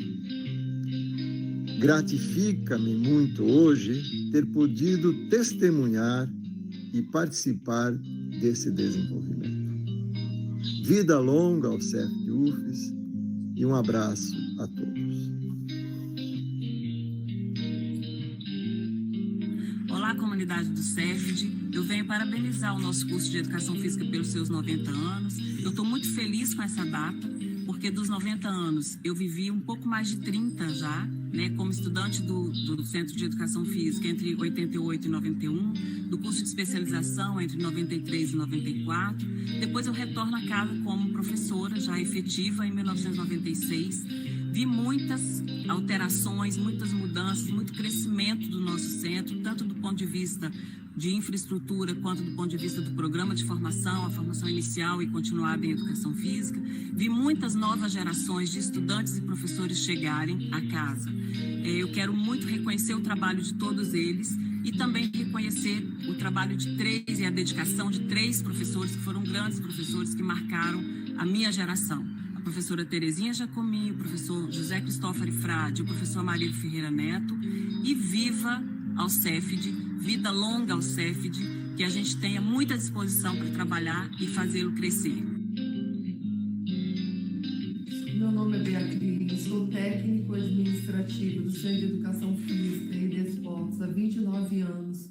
Gratifica-me muito hoje ter podido testemunhar e participar desse desenvolvimento. Vida longa ao CEFD UFES e um abraço a todos. Olá, comunidade do CEFD. Eu venho parabenizar o nosso curso de Educação Física pelos seus 90 anos. Eu estou muito feliz com essa data, porque dos 90 anos eu vivi um pouco mais de 30 já, né, como estudante do Centro de Educação Física entre 88 e 91, do curso de especialização entre 93 e 94. Depois eu retorno a casa como professora já efetiva em 1996, vi muitas alterações, muitas mudanças, muito crescimento do nosso centro, tanto do ponto de vista de infraestrutura, quanto do ponto de vista do programa de formação, a formação inicial e continuada em educação física. Vi muitas novas gerações de estudantes e professores chegarem à casa. Eu quero muito reconhecer o trabalho de todos eles e também reconhecer o trabalho de 3 e a dedicação de 3 professores, que foram grandes professores que marcaram a minha geração. A professora Terezinha Jacomi, o professor José Cristófaro Frade, o professor Marílio Ferreira Neto, e viva ao CEFID, vida longa ao CEFID, que a gente tenha muita disposição para trabalhar e fazê-lo crescer. Meu nome é Beatriz, sou técnico administrativo do Centro de Educação Física e Desportos há 29 anos.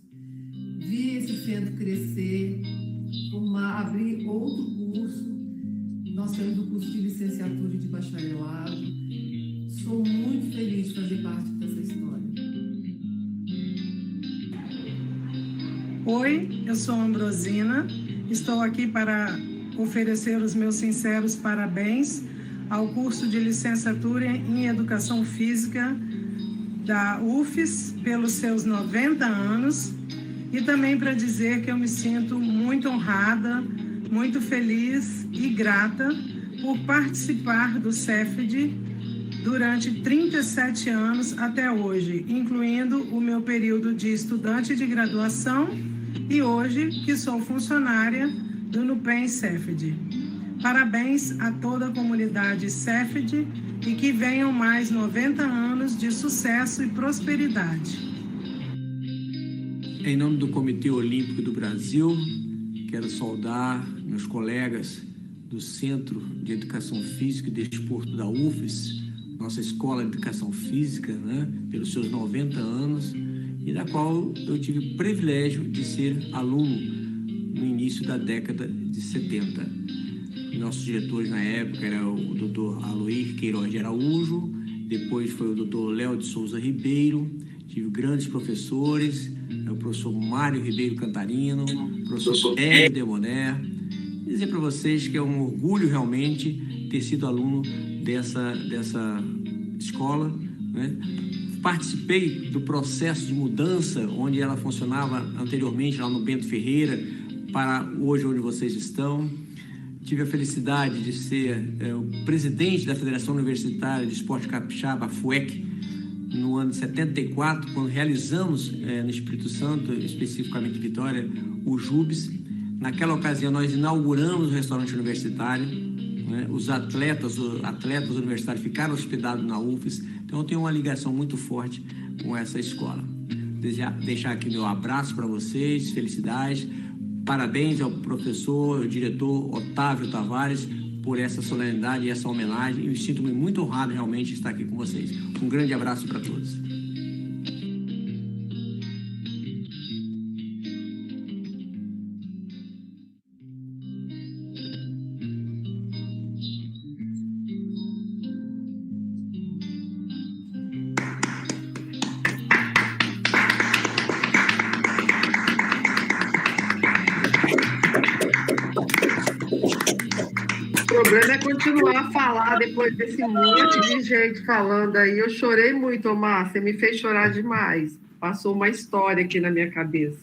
Vi esse centro crescer, abrir outro curso. Nós temos o curso de licenciatura e de bacharelado. Sou muito feliz de fazer parte dessa história. Oi, eu sou Ambrosina. Estou aqui para oferecer os meus sinceros parabéns ao curso de licenciatura em Educação Física da UFES pelos seus 90 anos e também para dizer que eu me sinto muito honrada, muito feliz e grata por participar do CEFID durante 37 anos até hoje, incluindo o meu período de estudante de graduação e hoje que sou funcionária do NUPEM CEFID. Parabéns a toda a comunidade CEFID e que venham mais 90 anos de sucesso e prosperidade. Em nome do Comitê Olímpico do Brasil, quero saudar meus colegas do Centro de Educação Física e Desporto da UFES, nossa Escola de Educação Física, pelos seus 90 anos, e da qual eu tive o privilégio de ser aluno no início da década de 70. Nossos diretores na época era o Dr. Aloir Queiroz de Araújo, depois foi o Dr. Léo de Souza Ribeiro, tive grandes professores, o professor Mário Ribeiro Cantarino, o professor Hélio Demoné. Dizer para vocês que é um orgulho realmente ter sido aluno dessa escola, Participei do processo de mudança, onde ela funcionava anteriormente lá no Bento Ferreira, para hoje onde vocês estão. Tive a felicidade de ser o presidente da Federação Universitária de Esporte Capixaba, a FUEC, no ano de 74, quando realizamos no Espírito Santo, especificamente Vitória, o JUBES. Naquela ocasião, nós inauguramos o restaurante universitário, os atletas universitários ficaram hospedados na UFES, então eu tenho uma ligação muito forte com essa escola. Deixar aqui meu abraço para vocês, felicidades, parabéns ao professor, ao diretor Otávio Tavares, por essa solenidade e essa homenagem, e me sinto muito honrado realmente de estar aqui com vocês. Um grande abraço para todos. O problema é continuar a falar depois desse monte de gente falando aí. Eu chorei muito, Omar, você me fez chorar demais. Passou uma história aqui na minha cabeça.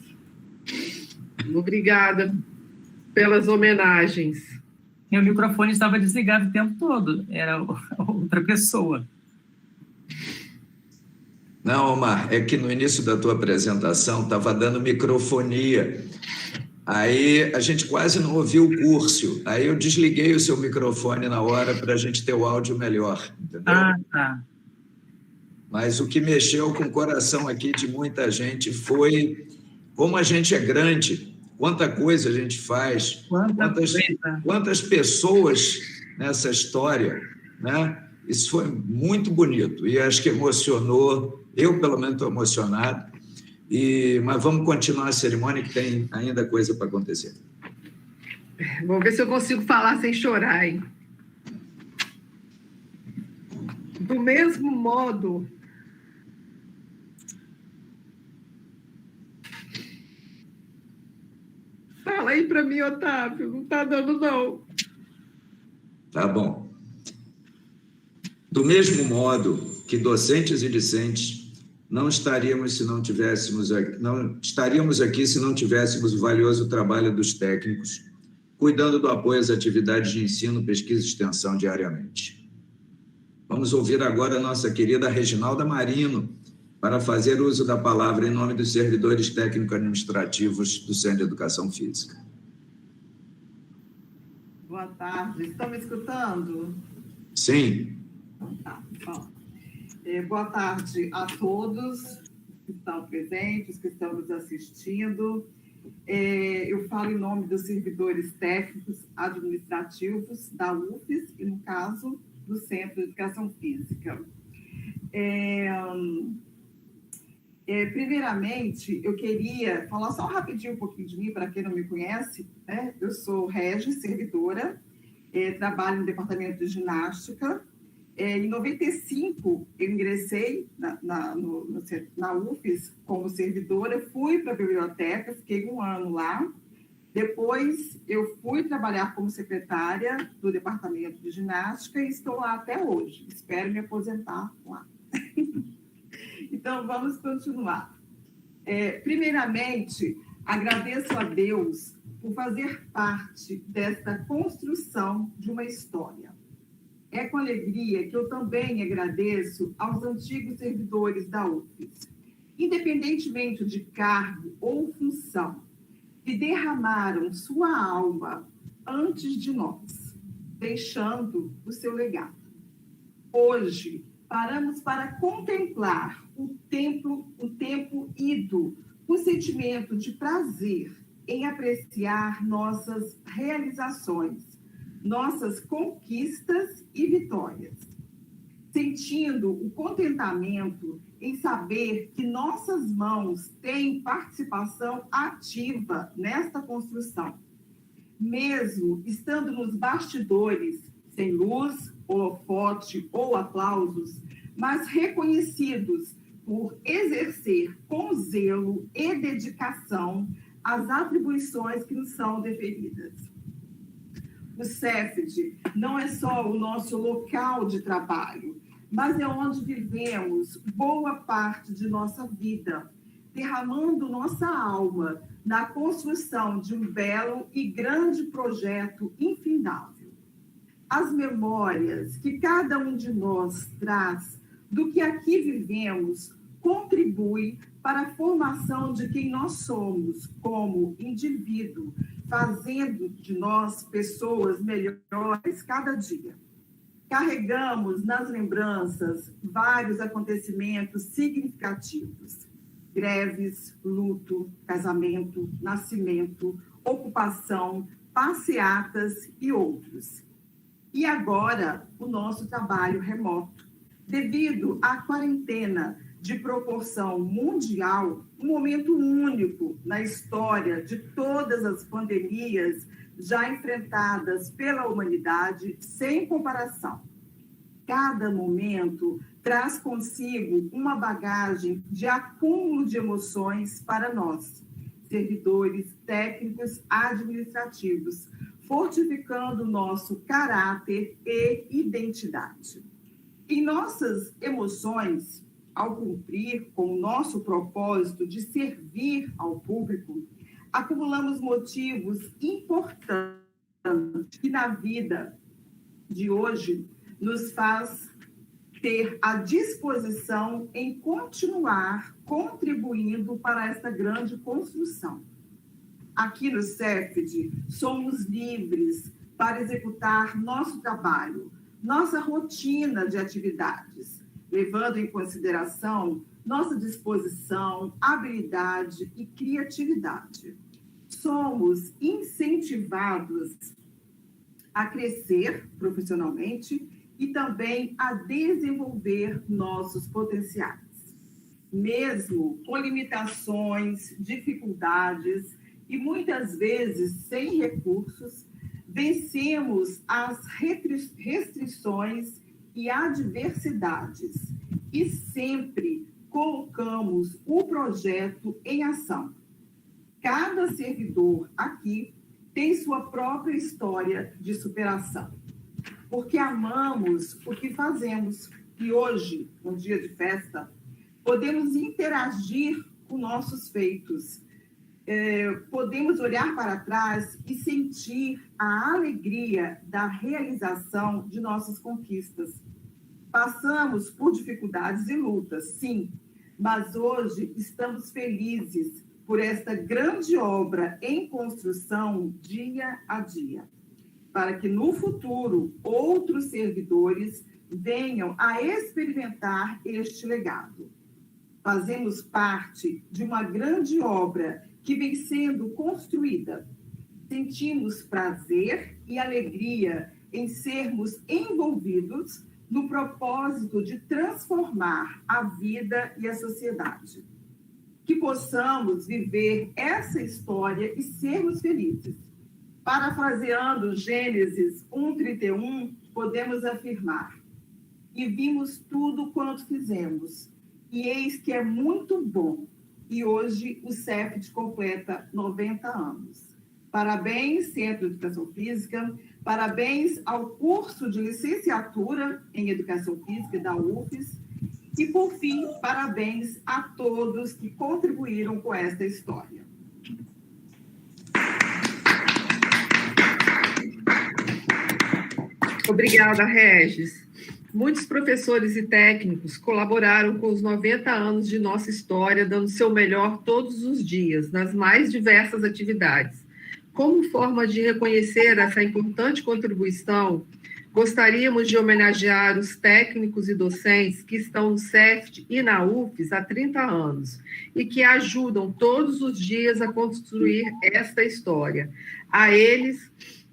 Obrigada pelas homenagens. Meu microfone estava desligado o tempo todo, era outra pessoa. Não, Omar, é que no início da tua apresentação estava dando microfonia. Aí a gente quase não ouviu o curso. Aí eu desliguei o seu microfone na hora para a gente ter o áudio melhor, entendeu? Ah, tá. Mas o que mexeu com o coração aqui de muita gente foi como a gente é grande, quanta coisa a gente faz, quantas pessoas nessa história, né? Isso foi muito bonito e acho que emocionou. Eu, pelo menos, estou emocionado. Mas vamos continuar a cerimônia, que tem ainda coisa para acontecer. Vamos ver se eu consigo falar sem chorar, hein? Do mesmo modo, fala aí para mim, Otávio, não está dando, não. Tá bom. Do mesmo modo que docentes e discentes, não estaríamos aqui se não tivéssemos o valioso trabalho dos técnicos, cuidando do apoio às atividades de ensino, pesquisa e extensão diariamente. Vamos ouvir agora a nossa querida Reginalda Marino, para fazer uso da palavra em nome dos servidores técnico-administrativos do Centro de Educação Física. Boa tarde. Estão me escutando? Sim. Tá, bom. Boa tarde a todos que estão presentes, que estão nos assistindo. Eu falo em nome dos servidores técnicos administrativos da UFES e, no caso, do Centro de Educação Física. Primeiramente, eu queria falar só rapidinho um pouquinho de mim, para quem não me conhece, né? Eu sou Regis, servidora, trabalho no departamento de ginástica. Em 95, eu ingressei na UFES como servidora, fui para a biblioteca, fiquei 1 ano lá. Depois, eu fui trabalhar como secretária do departamento de ginástica e estou lá até hoje. Espero me aposentar lá. Então, vamos continuar. Primeiramente, agradeço a Deus por fazer parte desta construção de uma história. É com alegria que eu também agradeço aos antigos servidores da UFES, independentemente de cargo ou função, que derramaram sua alma antes de nós, deixando o seu legado. Hoje, paramos para contemplar o tempo ido, com sentimento de prazer em apreciar nossas realizações, nossas conquistas e vitórias, sentindo o contentamento em saber que nossas mãos têm participação ativa nesta construção, mesmo estando nos bastidores, sem luz, holofote ou aplausos, mas reconhecidos por exercer com zelo e dedicação as atribuições que nos são deferidas. O CEFD não é só o nosso local de trabalho, mas é onde vivemos boa parte de nossa vida, derramando nossa alma na construção de um belo e grande projeto infindável. As memórias que cada um de nós traz do que aqui vivemos contribui para a formação de quem nós somos como indivíduo, fazendo de nós pessoas melhores cada dia. Carregamos nas lembranças vários acontecimentos significativos: greves, luto, casamento, nascimento, ocupação, passeatas e outros. E agora, o nosso trabalho remoto. Devido à quarentena de proporção mundial, um momento único na história de todas as pandemias já enfrentadas pela humanidade, sem comparação. Cada momento traz consigo uma bagagem de acúmulo de emoções para nós, servidores técnicos administrativos, fortificando nosso caráter e identidade. Em nossas emoções, ao cumprir com o nosso propósito de servir ao público, acumulamos motivos importantes que na vida de hoje nos faz ter a disposição em continuar contribuindo para essa grande construção. Aqui no CEFD, somos livres para executar nosso trabalho, nossa rotina de atividades, levando em consideração nossa disposição, habilidade e criatividade. Somos incentivados a crescer profissionalmente e também a desenvolver nossos potenciais. Mesmo com limitações, dificuldades e muitas vezes sem recursos, vencemos as restrições e adversidades e sempre colocamos o projeto em ação. Cada servidor aqui tem sua própria história de superação. porque amamos o que fazemos. E hoje, num dia de festa, podemos interagir com nossos feitos. Podemos olhar para trás e sentir a alegria da realização de nossas conquistas. Passamos por dificuldades e lutas, sim, mas hoje estamos felizes por esta grande obra em construção dia a dia, para que no futuro outros servidores venham a experimentar este legado. Fazemos parte de uma grande obra que vem sendo construída. Sentimos prazer e alegria em sermos envolvidos no propósito de transformar a vida e a sociedade. Que possamos viver essa história e sermos felizes. Parafraseando Gênesis 1:31, podemos afirmar: e vimos tudo quanto fizemos, e eis que é muito bom. E hoje o CEFT completa 90 anos. Parabéns, Centro de Educação Física, parabéns ao curso de licenciatura em Educação Física da UFES e, por fim, parabéns a todos que contribuíram com esta história. Obrigada, Regis. Muitos professores e técnicos colaboraram com os 90 anos de nossa história, dando seu melhor todos os dias, nas mais diversas atividades. Como forma de reconhecer essa importante contribuição, gostaríamos de homenagear os técnicos e docentes que estão no CEFT e na UFES há 30 anos e que ajudam todos os dias a construir esta história. A eles,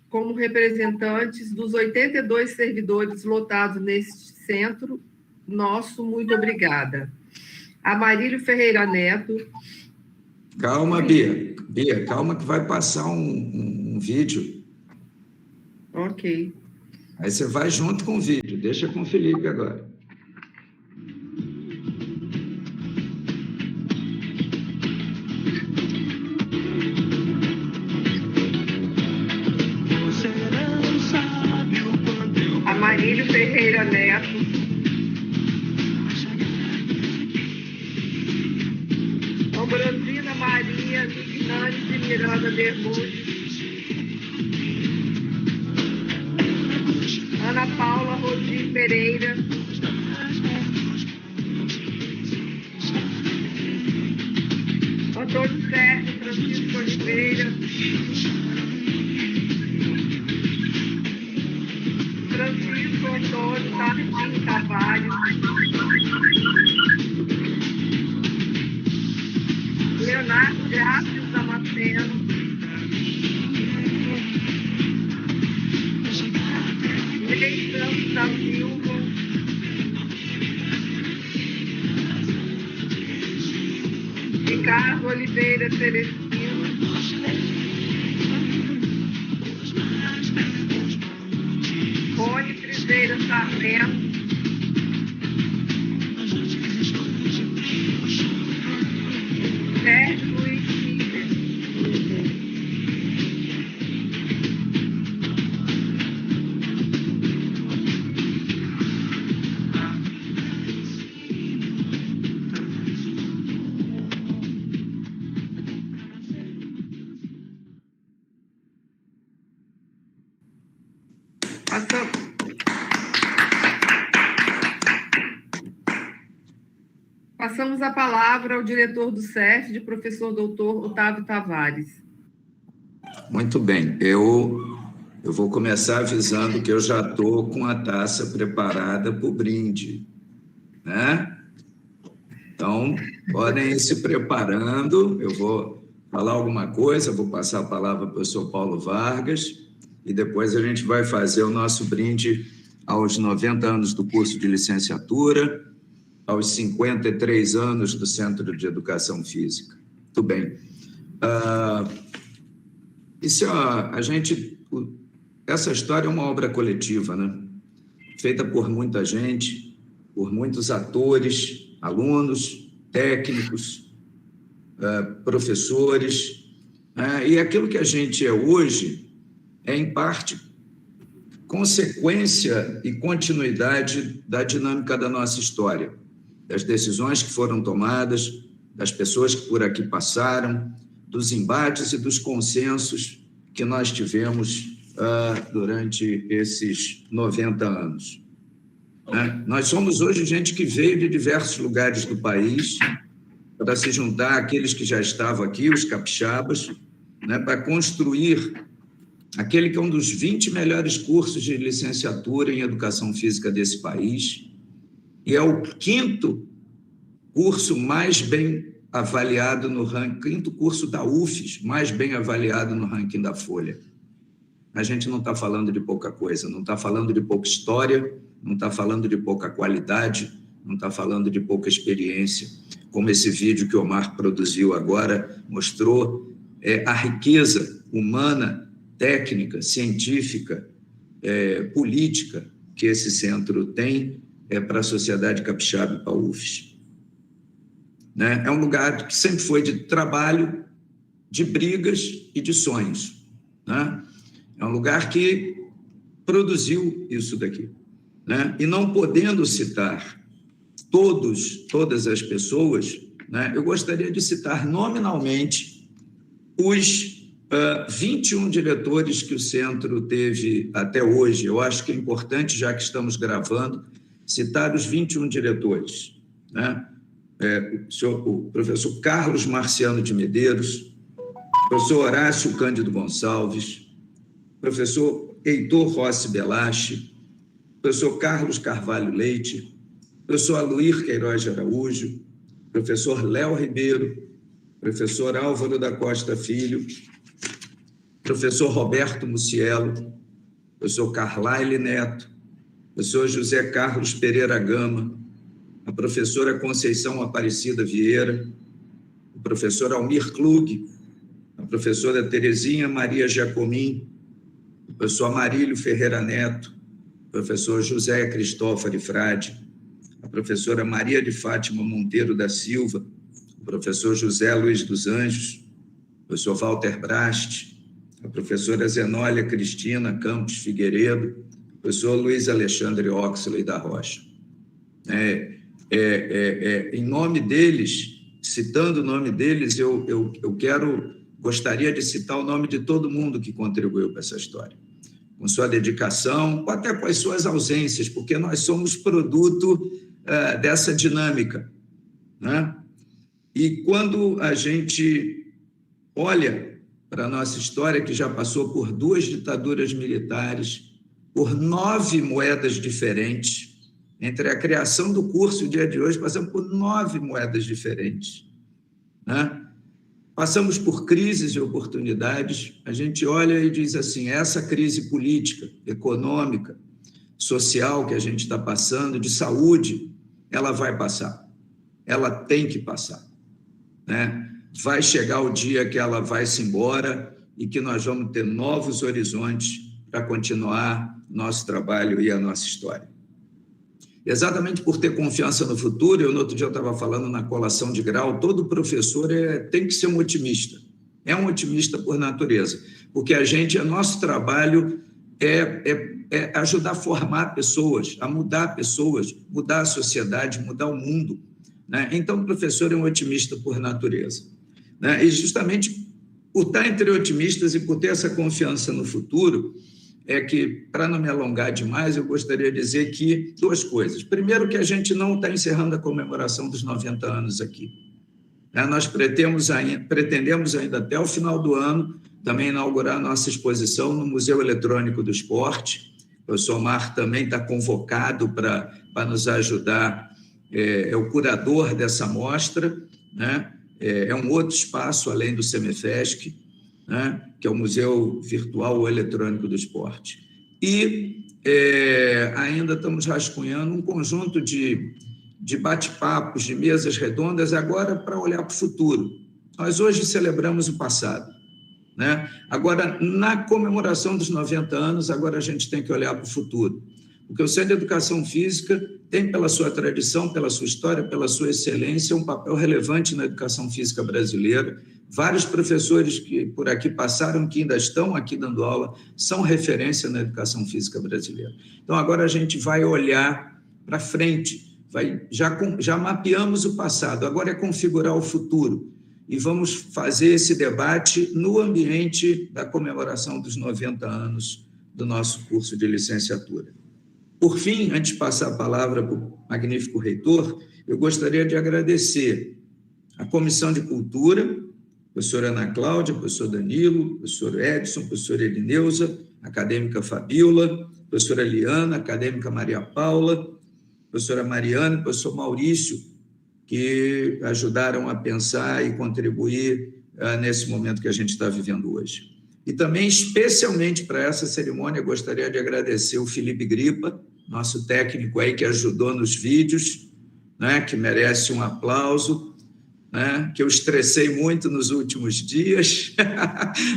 como representantes dos 82 servidores lotados neste centro, nosso muito obrigada. A Marílio Ferreira Neto. Calma, Bia. Bia, calma que vai passar um vídeo. Ok. Aí você vai junto com o vídeo. Deixa com o Felipe agora. A Marílio Ferreira Neto. Ambrosina Maria Lignantes de Miranda Bermudes. Ana Paula Rodir Pereira. Antônio Sérgio Francisco Oliveira. Francisco Antônio Sardim Tavares. Leonardo Graças Damasceno. Ney Santos da Silva. Ricardo Oliveira Celestino. Rony Friseira Sarmento. Sérgio Luiz Schiller. Passamos a palavra ao diretor do CEFD, professor doutor Otávio Tavares. Muito bem. Eu vou começar avisando que eu já estou com a taça preparada para o brinde, né? Então, podem ir se preparando. Eu vou falar alguma coisa, vou passar a palavra para o professor Paulo Vargas e depois a gente vai fazer o nosso brinde aos 90 anos do curso de licenciatura, aos 53 anos do Centro de Educação Física. Muito bem. Essa história é uma obra coletiva, né? Feita por muita gente, por muitos atores, alunos, técnicos, professores, e aquilo que a gente é hoje é, em parte, consequência e continuidade da dinâmica da nossa história, das decisões que foram tomadas, das pessoas que por aqui passaram, dos embates e dos consensos que nós tivemos durante esses 90 anos. Né? Nós somos hoje gente que veio de diversos lugares do país para se juntar àqueles que já estavam aqui, os capixabas, né, para construir aquele que é um dos 20 melhores cursos de licenciatura em educação física desse país, e é o 5º curso mais bem avaliado no ranking, 5º curso da UFES, mais bem avaliado no ranking da Folha. A gente não está falando de pouca coisa, não está falando de pouca história, não está falando de pouca qualidade, não está falando de pouca experiência, como esse vídeo que o Omar produziu agora mostrou a riqueza humana, técnica, científica, política que esse centro tem para a sociedade capixaba e para a UFES. Né? É um lugar que sempre foi de trabalho, de brigas e de sonhos. Né? É um lugar que produziu isso daqui. Né? E não podendo citar todas as pessoas, né, eu gostaria de citar nominalmente os 21 diretores que o centro teve até hoje. Eu acho que é importante, já que estamos citar os 21 diretores. Né? O professor Carlos Marciano de Medeiros, professor Horácio Cândido Gonçalves, professor Heitor Rossi Belache, professor Carlos Carvalho Leite, professor Aluir Queiroz de Araújo, professor Léo Ribeiro, professor Álvaro da Costa Filho, professor Roberto Mucielo, professor Carlaile Neto, professor José Carlos Pereira Gama, a professora Conceição Aparecida Vieira, o professor Almir Klug, a professora Terezinha Maria Giacomin, o professor Amarílio Ferreira Neto, o professor José Cristófaro Frade, a professora Maria de Fátima Monteiro da Silva, o professor José Luiz dos Anjos, o professor Walter Brast, a professora Zenólia Cristina Campos Figueiredo, o professor Luiz Alexandre Oxley da Rocha. Em nome deles, citando o nome deles, eu gostaria de citar o nome de todo mundo que contribuiu para essa história, com sua dedicação, até com as suas ausências, porque nós somos produto dessa dinâmica. Né? E quando a gente olha para a nossa história, que já passou por 2 ditaduras militares, por 9 moedas diferentes, entre a criação do curso, o dia de hoje, passamos por 9 moedas diferentes. Né? Passamos por crises e oportunidades, a gente olha e diz assim, essa crise política, econômica, social que a gente está passando, de saúde, ela vai passar, ela tem que passar. Né? Vai chegar o dia que ela vai-se embora e que nós vamos ter novos horizontes para continuar nosso trabalho e a nossa história. Exatamente por ter confiança no futuro, no outro dia eu estava falando na colação de grau, todo professor tem que ser um otimista. É um otimista por natureza, porque nosso trabalho é ajudar a formar pessoas, a mudar pessoas, mudar a sociedade, mudar o mundo. Né? Então, o professor é um otimista por natureza. Né? E justamente por estar entre otimistas e por ter essa confiança no futuro, que, para não me alongar demais, eu gostaria de dizer que 2 coisas. Primeiro, que a gente não está encerrando a comemoração dos 90 anos aqui. Nós pretendemos ainda até o final do ano também inaugurar nossa exposição no Museu Eletrônico do Esporte. O professor Omar também está convocado para nos ajudar, é o curador dessa mostra, né? É um outro espaço além do CEMEFESC, né? Que é o Museu Virtual Eletrônico do Esporte. E ainda estamos rascunhando um conjunto de bate-papos, de mesas redondas, agora para olhar para o futuro. Nós hoje celebramos o passado. Né? Agora, na comemoração dos 90 anos, agora a gente tem que olhar para o futuro. Porque o Centro de Educação Física tem, pela sua tradição, pela sua história, pela sua excelência, um papel relevante na educação física brasileira, vários professores que por aqui passaram, que ainda estão aqui dando aula, são referência na educação física brasileira. Então, agora a gente vai olhar para frente, já mapeamos o passado, agora é configurar o futuro, e vamos fazer esse debate no ambiente da comemoração dos 90 anos do nosso curso de licenciatura. Por fim, antes de passar a palavra para o magnífico reitor, eu gostaria de agradecer a Comissão de Cultura, professora Ana Cláudia, professor Danilo, professor Edson, professora Elineusa, acadêmica Fabíola, professora Liana, acadêmica Maria Paula, professora Mariana e professor Maurício, que ajudaram a pensar e contribuir nesse momento que a gente está vivendo hoje. E também, especialmente para essa cerimônia, gostaria de agradecer o Felipe Gripa, nosso técnico aí que ajudou nos vídeos, né, que merece um aplauso, né, que eu estressei muito nos últimos dias,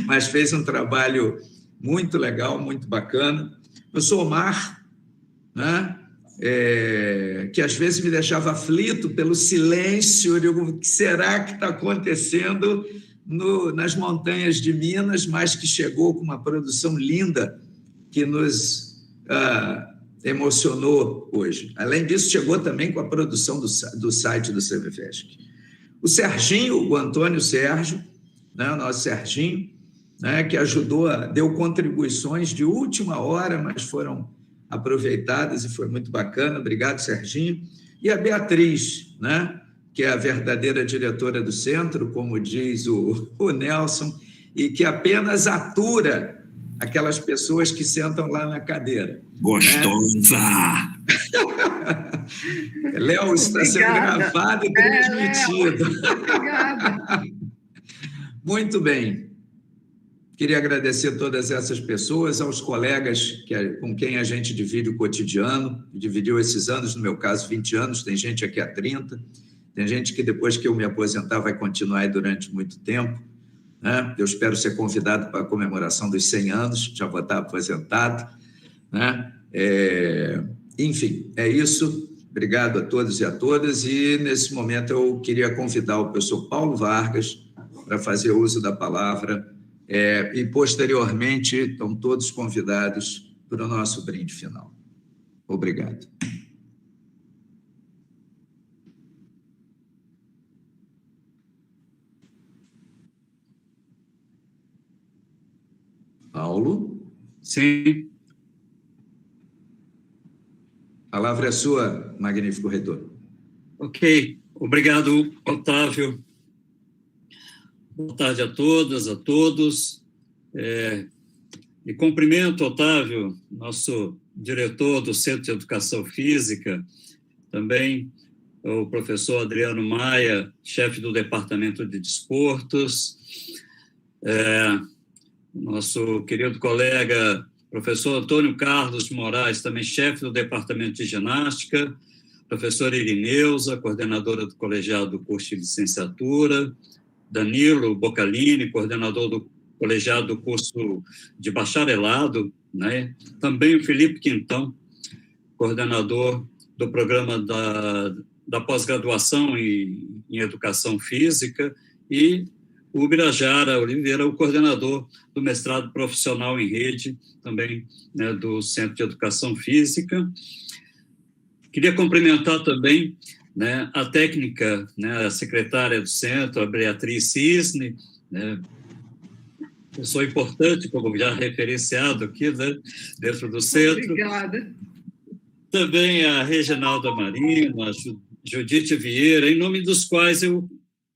mas fez um trabalho muito legal, muito bacana. Eu sou Omar, né, que às vezes me deixava aflito pelo silêncio, eu digo, o que será que está acontecendo nas montanhas de Minas, mas que chegou com uma produção linda que nos emocionou hoje. Além disso, chegou também com a produção do site do CVFESC. O Serginho, o Antônio Sérgio, né, o nosso Serginho, né, que ajudou, deu contribuições de última hora, mas foram aproveitadas e foi muito bacana. Obrigado, Serginho. E a Beatriz, né, que é a verdadeira diretora do centro, como diz o Nelson, e que apenas atura aquelas pessoas que sentam lá na cadeira. Gostosa! Né? Léo, está sendo gravado e transmitido. Obrigada. Muito bem. Queria agradecer a todas essas pessoas, aos colegas com quem a gente divide o cotidiano, dividiu esses anos, no meu caso, 20 anos, tem gente aqui há 30, tem gente que depois que eu me aposentar vai continuar aí durante muito tempo, né? Eu espero ser convidado para a comemoração dos 100 anos, já vou estar aposentado, né? Enfim, é isso. Obrigado a todos e a todas. E, nesse momento, eu queria convidar o professor Paulo Vargas para fazer uso da palavra e, posteriormente, estão todos convidados para o nosso brinde final. Obrigado. Paulo? Sim. A palavra é sua, magnífico reitor. Ok. Obrigado, Otávio. Boa tarde a todas, a todos. E cumprimento, Otávio, nosso diretor do Centro de Educação Física, também o professor Adriano Maia, chefe do Departamento de Desportos, nosso querido colega, professor Antônio Carlos de Moraes, também chefe do Departamento de Ginástica, professora Irineusa, coordenadora do colegiado do curso de licenciatura, Danilo Boccalini, coordenador do colegiado do curso de bacharelado, né? Também o Felipe Quintão, coordenador do programa da pós-graduação em Educação Física, e o Ubirajara Oliveira, o coordenador do mestrado profissional em rede, também, né, do Centro de Educação Física. Queria cumprimentar também, né, a técnica, né, a secretária do centro, a Beatriz Cisne, né, pessoa importante, como já referenciado aqui, né, dentro do centro. Obrigada. Também a Reginalda Marino, a Judite Vieira, em nome dos quais eu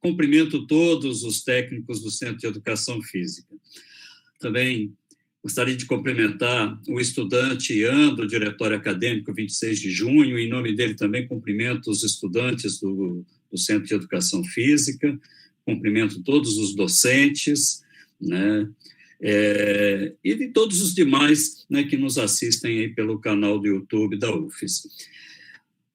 cumprimento todos os técnicos do Centro de Educação Física. Também gostaria de cumprimentar o estudante Ian, do Diretório Acadêmico 26 de junho, em nome dele também cumprimento os estudantes do Centro de Educação Física, cumprimento todos os docentes, né, e de todos os demais, né, que nos assistem aí pelo canal do YouTube da UFES.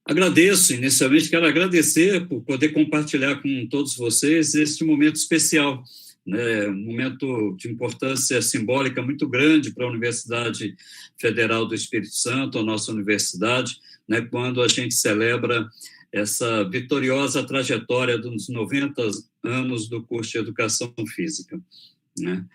Agradeço, inicialmente, quero agradecer por poder compartilhar com todos vocês este momento especial, né, um momento de importância simbólica muito grande para a Universidade Federal do Espírito Santo, a nossa universidade, né, quando a gente celebra essa vitoriosa trajetória dos 90 anos do curso de Educação Física, né?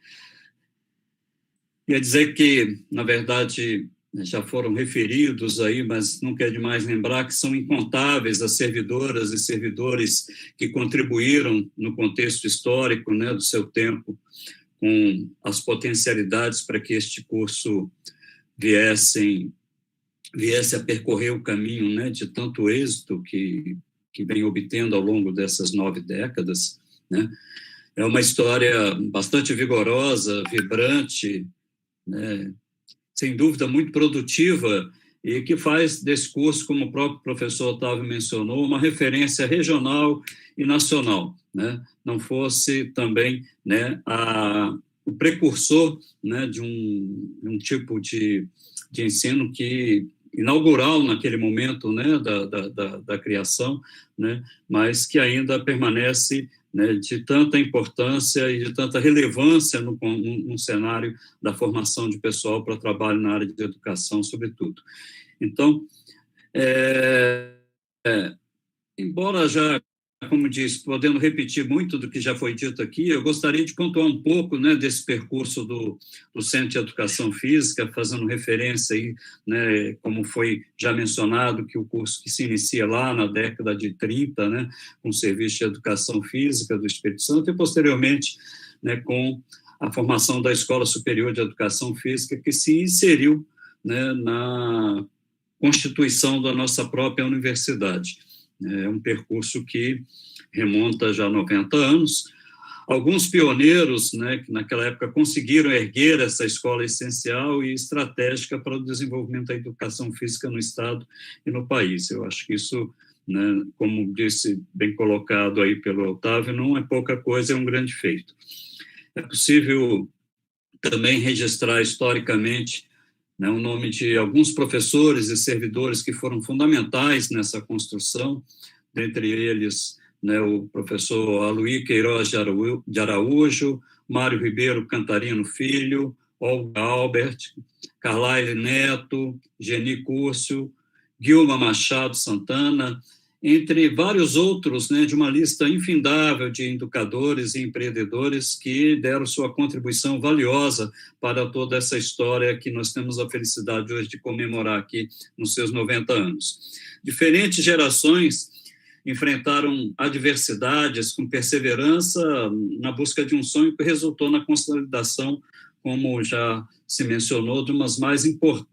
Quer dizer que, na verdade, já foram referidos aí, mas nunca é demais lembrar que são incontáveis as servidoras e servidores que contribuíram no contexto histórico, né, do seu tempo, com as potencialidades para que este curso viesse a percorrer o caminho, né, de tanto êxito que vem obtendo ao longo dessas 9 décadas, né? É uma história bastante vigorosa, vibrante, né, sem dúvida muito produtiva, e que faz desse curso, como o próprio professor Otávio mencionou, uma referência regional e nacional, né? Não fosse também, né, o precursor, né, de um tipo de ensino que inaugural naquele momento, né, da criação, né, mas que ainda permanece, né, de tanta importância e de tanta relevância no cenário da formação de pessoal para trabalho na área de educação, sobretudo. Então, embora já, como disse, podendo repetir muito do que já foi dito aqui, eu gostaria de pontuar um pouco, né, desse percurso do Centro de Educação Física, fazendo referência aí, né, como foi já mencionado, que o curso que se inicia lá na década de 30, né, com o Serviço de Educação Física do Espírito Santo, e posteriormente, né, com a formação da Escola Superior de Educação Física, que se inseriu, né, na constituição da nossa própria universidade. É um percurso que remonta já a 90 anos. Alguns pioneiros, né, que naquela época conseguiram erguer essa escola essencial e estratégica para o desenvolvimento da educação física no Estado e no país. Eu acho que isso, né, como disse, bem colocado aí pelo Otávio, não é pouca coisa, é um grande feito. É possível também registrar historicamente, né, o nome de alguns professores e servidores que foram fundamentais nessa construção, dentre eles, né, o professor Aloy Queiroz de Araújo, Mário Ribeiro Cantarino Filho, Olga Albert, Carlaile Neto, Geni Cúrcio, Guilma Machado Santana, entre vários outros, né, de uma lista infindável de educadores e empreendedores que deram sua contribuição valiosa para toda essa história que nós temos a felicidade hoje de comemorar aqui nos seus 90 anos. Diferentes gerações enfrentaram adversidades com perseverança na busca de um sonho que resultou na consolidação, como já se mencionou,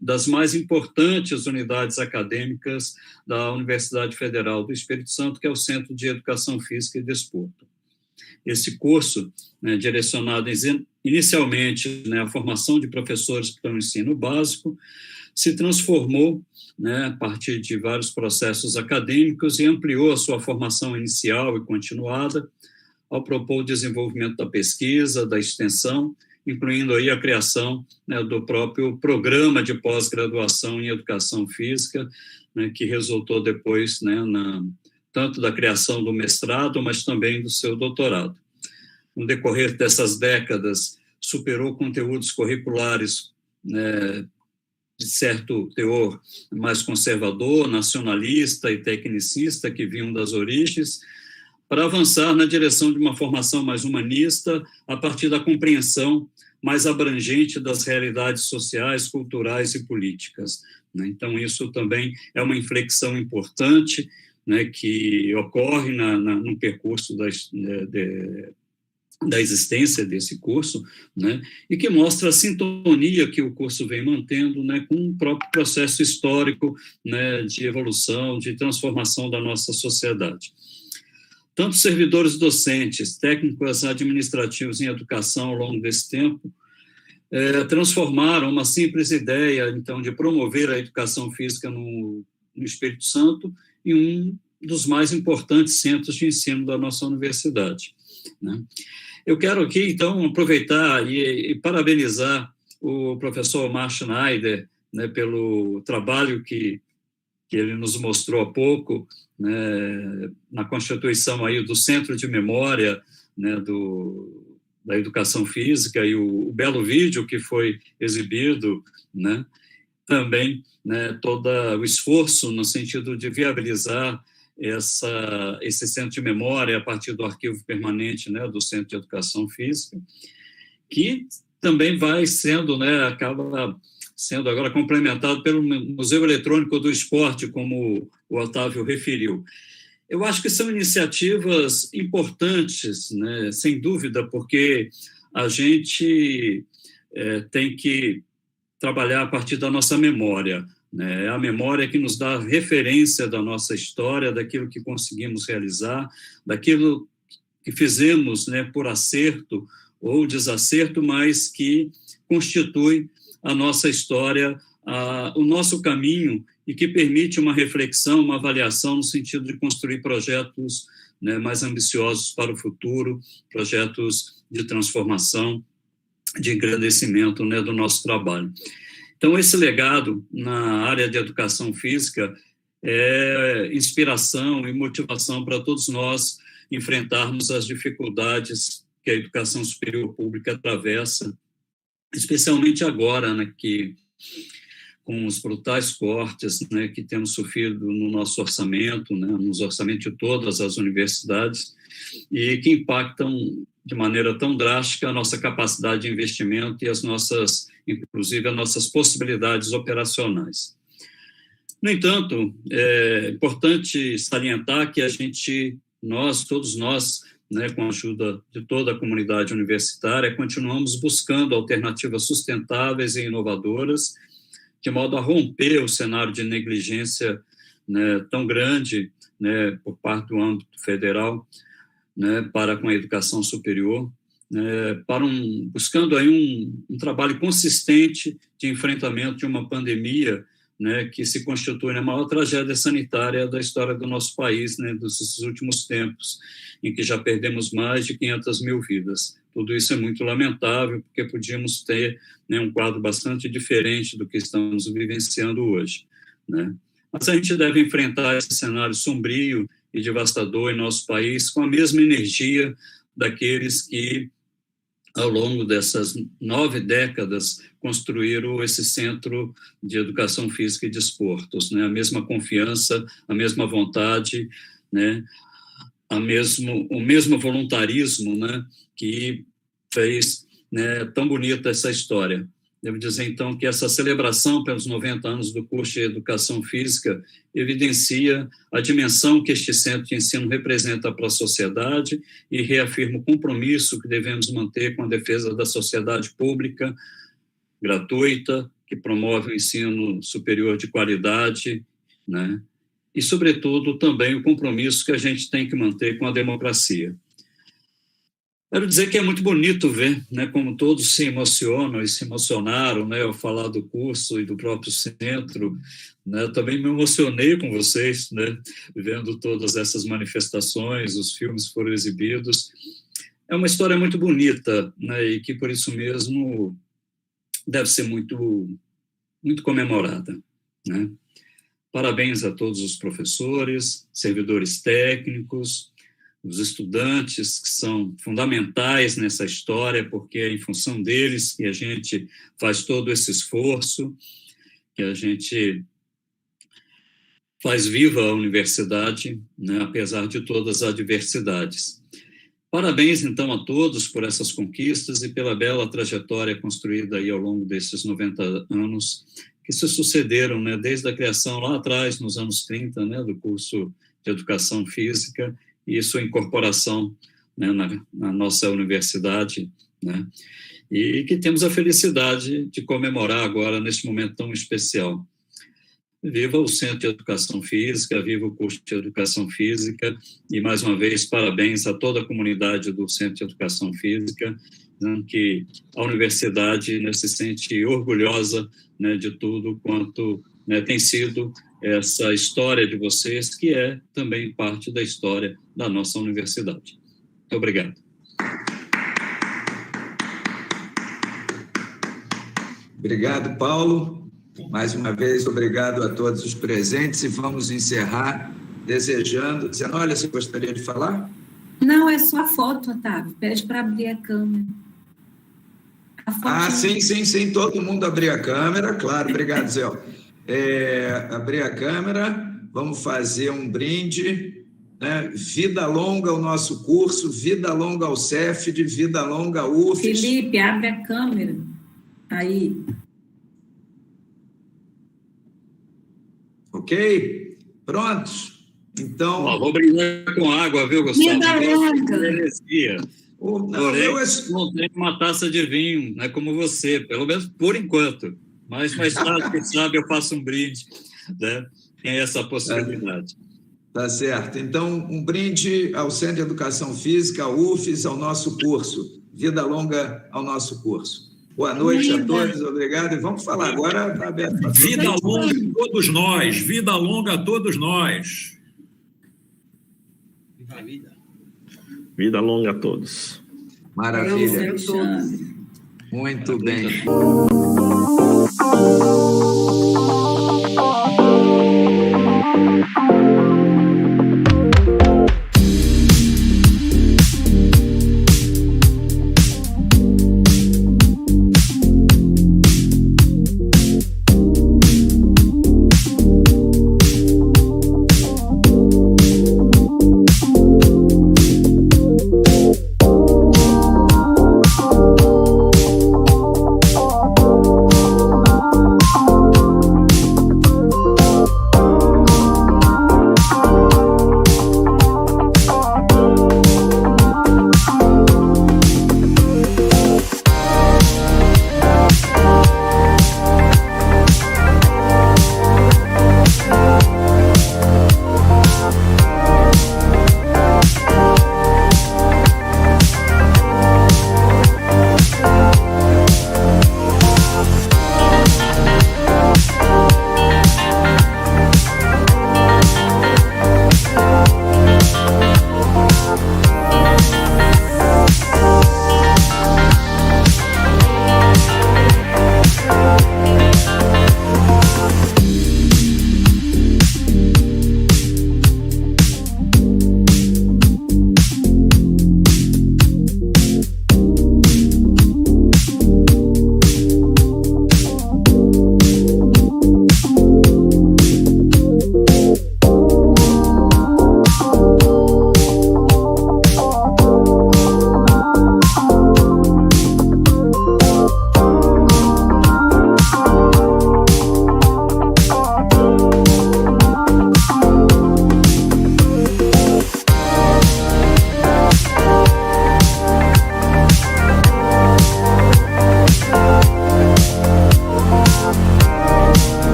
das mais importantes unidades acadêmicas da Universidade Federal do Espírito Santo, que é o Centro de Educação Física e Desporto. Esse curso, né, direcionado inicialmente, né, à formação de professores para o ensino básico, se transformou, né, a partir de vários processos acadêmicos e ampliou a sua formação inicial e continuada ao propor o desenvolvimento da pesquisa, da extensão, incluindo aí a criação, né, do próprio programa de pós-graduação em Educação Física, né, que resultou depois, né, tanto da criação do mestrado, mas também do seu doutorado. No decorrer dessas décadas, superou conteúdos curriculares, né, de certo teor mais conservador, nacionalista e tecnicista, que vinham das origens, para avançar na direção de uma formação mais humanista, a partir da compreensão mais abrangente das realidades sociais, culturais e políticas, né? Então, isso também é uma inflexão importante, né, que ocorre no percurso da existência desse curso, né, e que mostra a sintonia que o curso vem mantendo, né, com o próprio processo histórico, né, de evolução, de transformação da nossa sociedade. Tanto servidores docentes, técnicos administrativos em educação ao longo desse tempo, transformaram uma simples ideia, então, de promover a educação física no Espírito Santo em um dos mais importantes centros de ensino da nossa universidade, né? Eu quero aqui, então, aproveitar e parabenizar o professor Omar Schneider, né, pelo trabalho que ele nos mostrou há pouco, né, na constituição aí do Centro de Memória, né, da Educação Física, e o belo vídeo que foi exibido, né, também, né, todo o esforço no sentido de viabilizar esse centro de memória a partir do arquivo permanente, né, do Centro de Educação Física, que também vai sendo, né, acaba sendo agora complementado pelo Museu Eletrônico do Esporte, como o Otávio referiu. Eu acho que são iniciativas importantes, né, sem dúvida, porque a gente tem que trabalhar a partir da nossa memória, né? É a memória que nos dá referência da nossa história, daquilo que conseguimos realizar, daquilo que fizemos, né, por acerto ou desacerto, mas que constitui a nossa história, o nosso caminho, e que permite uma reflexão, uma avaliação no sentido de construir projetos, né, mais ambiciosos para o futuro, projetos de transformação, de engrandecimento, né, do nosso trabalho. Então, esse legado na área de educação física é inspiração e motivação para todos nós enfrentarmos as dificuldades que a educação superior pública atravessa, especialmente agora, né, que com os brutais cortes, né, que temos sofrido no nosso orçamento, né, nos orçamentos de todas as universidades, e que impactam de maneira tão drástica a nossa capacidade de investimento e inclusive as nossas possibilidades operacionais. No entanto, é importante salientar que todos nós, né, com a ajuda de toda a comunidade universitária, continuamos buscando alternativas sustentáveis e inovadoras, de modo a romper o cenário de negligência, né, tão grande, né, por parte do âmbito federal, né, para com a educação superior, né, buscando aí um trabalho consistente de enfrentamento de uma pandemia, né, que se constitui na maior tragédia sanitária da história do nosso país, né, dos últimos tempos, em que já perdemos mais de 500 mil vidas. Tudo isso é muito lamentável, porque podíamos ter, né, um quadro bastante diferente do que estamos vivenciando hoje, né? Mas a gente deve enfrentar esse cenário sombrio e devastador em nosso país com a mesma energia daqueles que, ao longo dessas 9 décadas, construíram esse Centro de Educação Física e Desportos, né? A mesma confiança, a mesma vontade, né? O mesmo voluntarismo, né, que fez, né, tão bonita essa história. Devo dizer, então, que essa celebração pelos 90 anos do curso de Educação Física evidencia a dimensão que este centro de ensino representa para a sociedade e reafirma o compromisso que devemos manter com a defesa da sociedade pública, gratuita, que promove o ensino superior de qualidade, né? E, sobretudo, também o compromisso que a gente tem que manter com a democracia. Quero dizer que é muito bonito ver, né, como todos se emocionam e se emocionaram, né, ao falar do curso e do próprio centro, né. Eu também me emocionei com vocês, né, vendo todas essas manifestações, os filmes foram exibidos. É uma história muito bonita, né, e que, por isso mesmo, deve ser muito, muito comemorada, né. Parabéns a todos os professores, servidores técnicos, os estudantes, que são fundamentais nessa história, porque é em função deles que a gente faz todo esse esforço, que a gente faz viva a universidade, né, apesar de todas as adversidades. Parabéns, então, a todos por essas conquistas e pela bela trajetória construída aí ao longo desses 90 anos, que se sucederam, né, desde a criação lá atrás, nos anos 30, né, do curso de Educação Física, e sua incorporação, né, na nossa universidade, né, e que temos a felicidade de comemorar agora, neste momento tão especial. Viva o Centro de Educação Física, viva o curso de Educação Física, e, mais uma vez, parabéns a toda a comunidade do Centro de Educação Física, dizendo que a universidade, né, se sente orgulhosa, né, de tudo quanto, né, tem sido essa história de vocês, que é também parte da história da nossa universidade. Muito obrigado. Obrigado, Paulo. Mais uma vez, obrigado a todos os presentes, e vamos encerrar dizendo, olha, você gostaria de falar? Não, é só a foto, Otávio. Pede para abrir a câmera. Sim, todo mundo abrir a câmera, claro, obrigado, Zé. Abrir a câmera, vamos fazer um brinde, né? Vida longa ao nosso curso, vida longa ao CEFD, vida longa ao UFES. Felipe, abre a câmera. Aí. Ok? Prontos? Então... vou brindar com água, viu, Gustavo? Vida longa. Não tenho uma taça de vinho, não é como você, pelo menos por enquanto. Mas mais tarde, quem sabe, eu faço um brinde, né? Tem essa possibilidade. Tá certo. Então, um brinde ao Centro de Educação Física, ao UFES, ao nosso curso. Vida longa ao nosso curso. Boa noite a todos, obrigado. E vamos falar agora, está aberto para vida longa a todos nós, vida longa a todos nós. Vida longa a todos. Maravilha. Muito bem.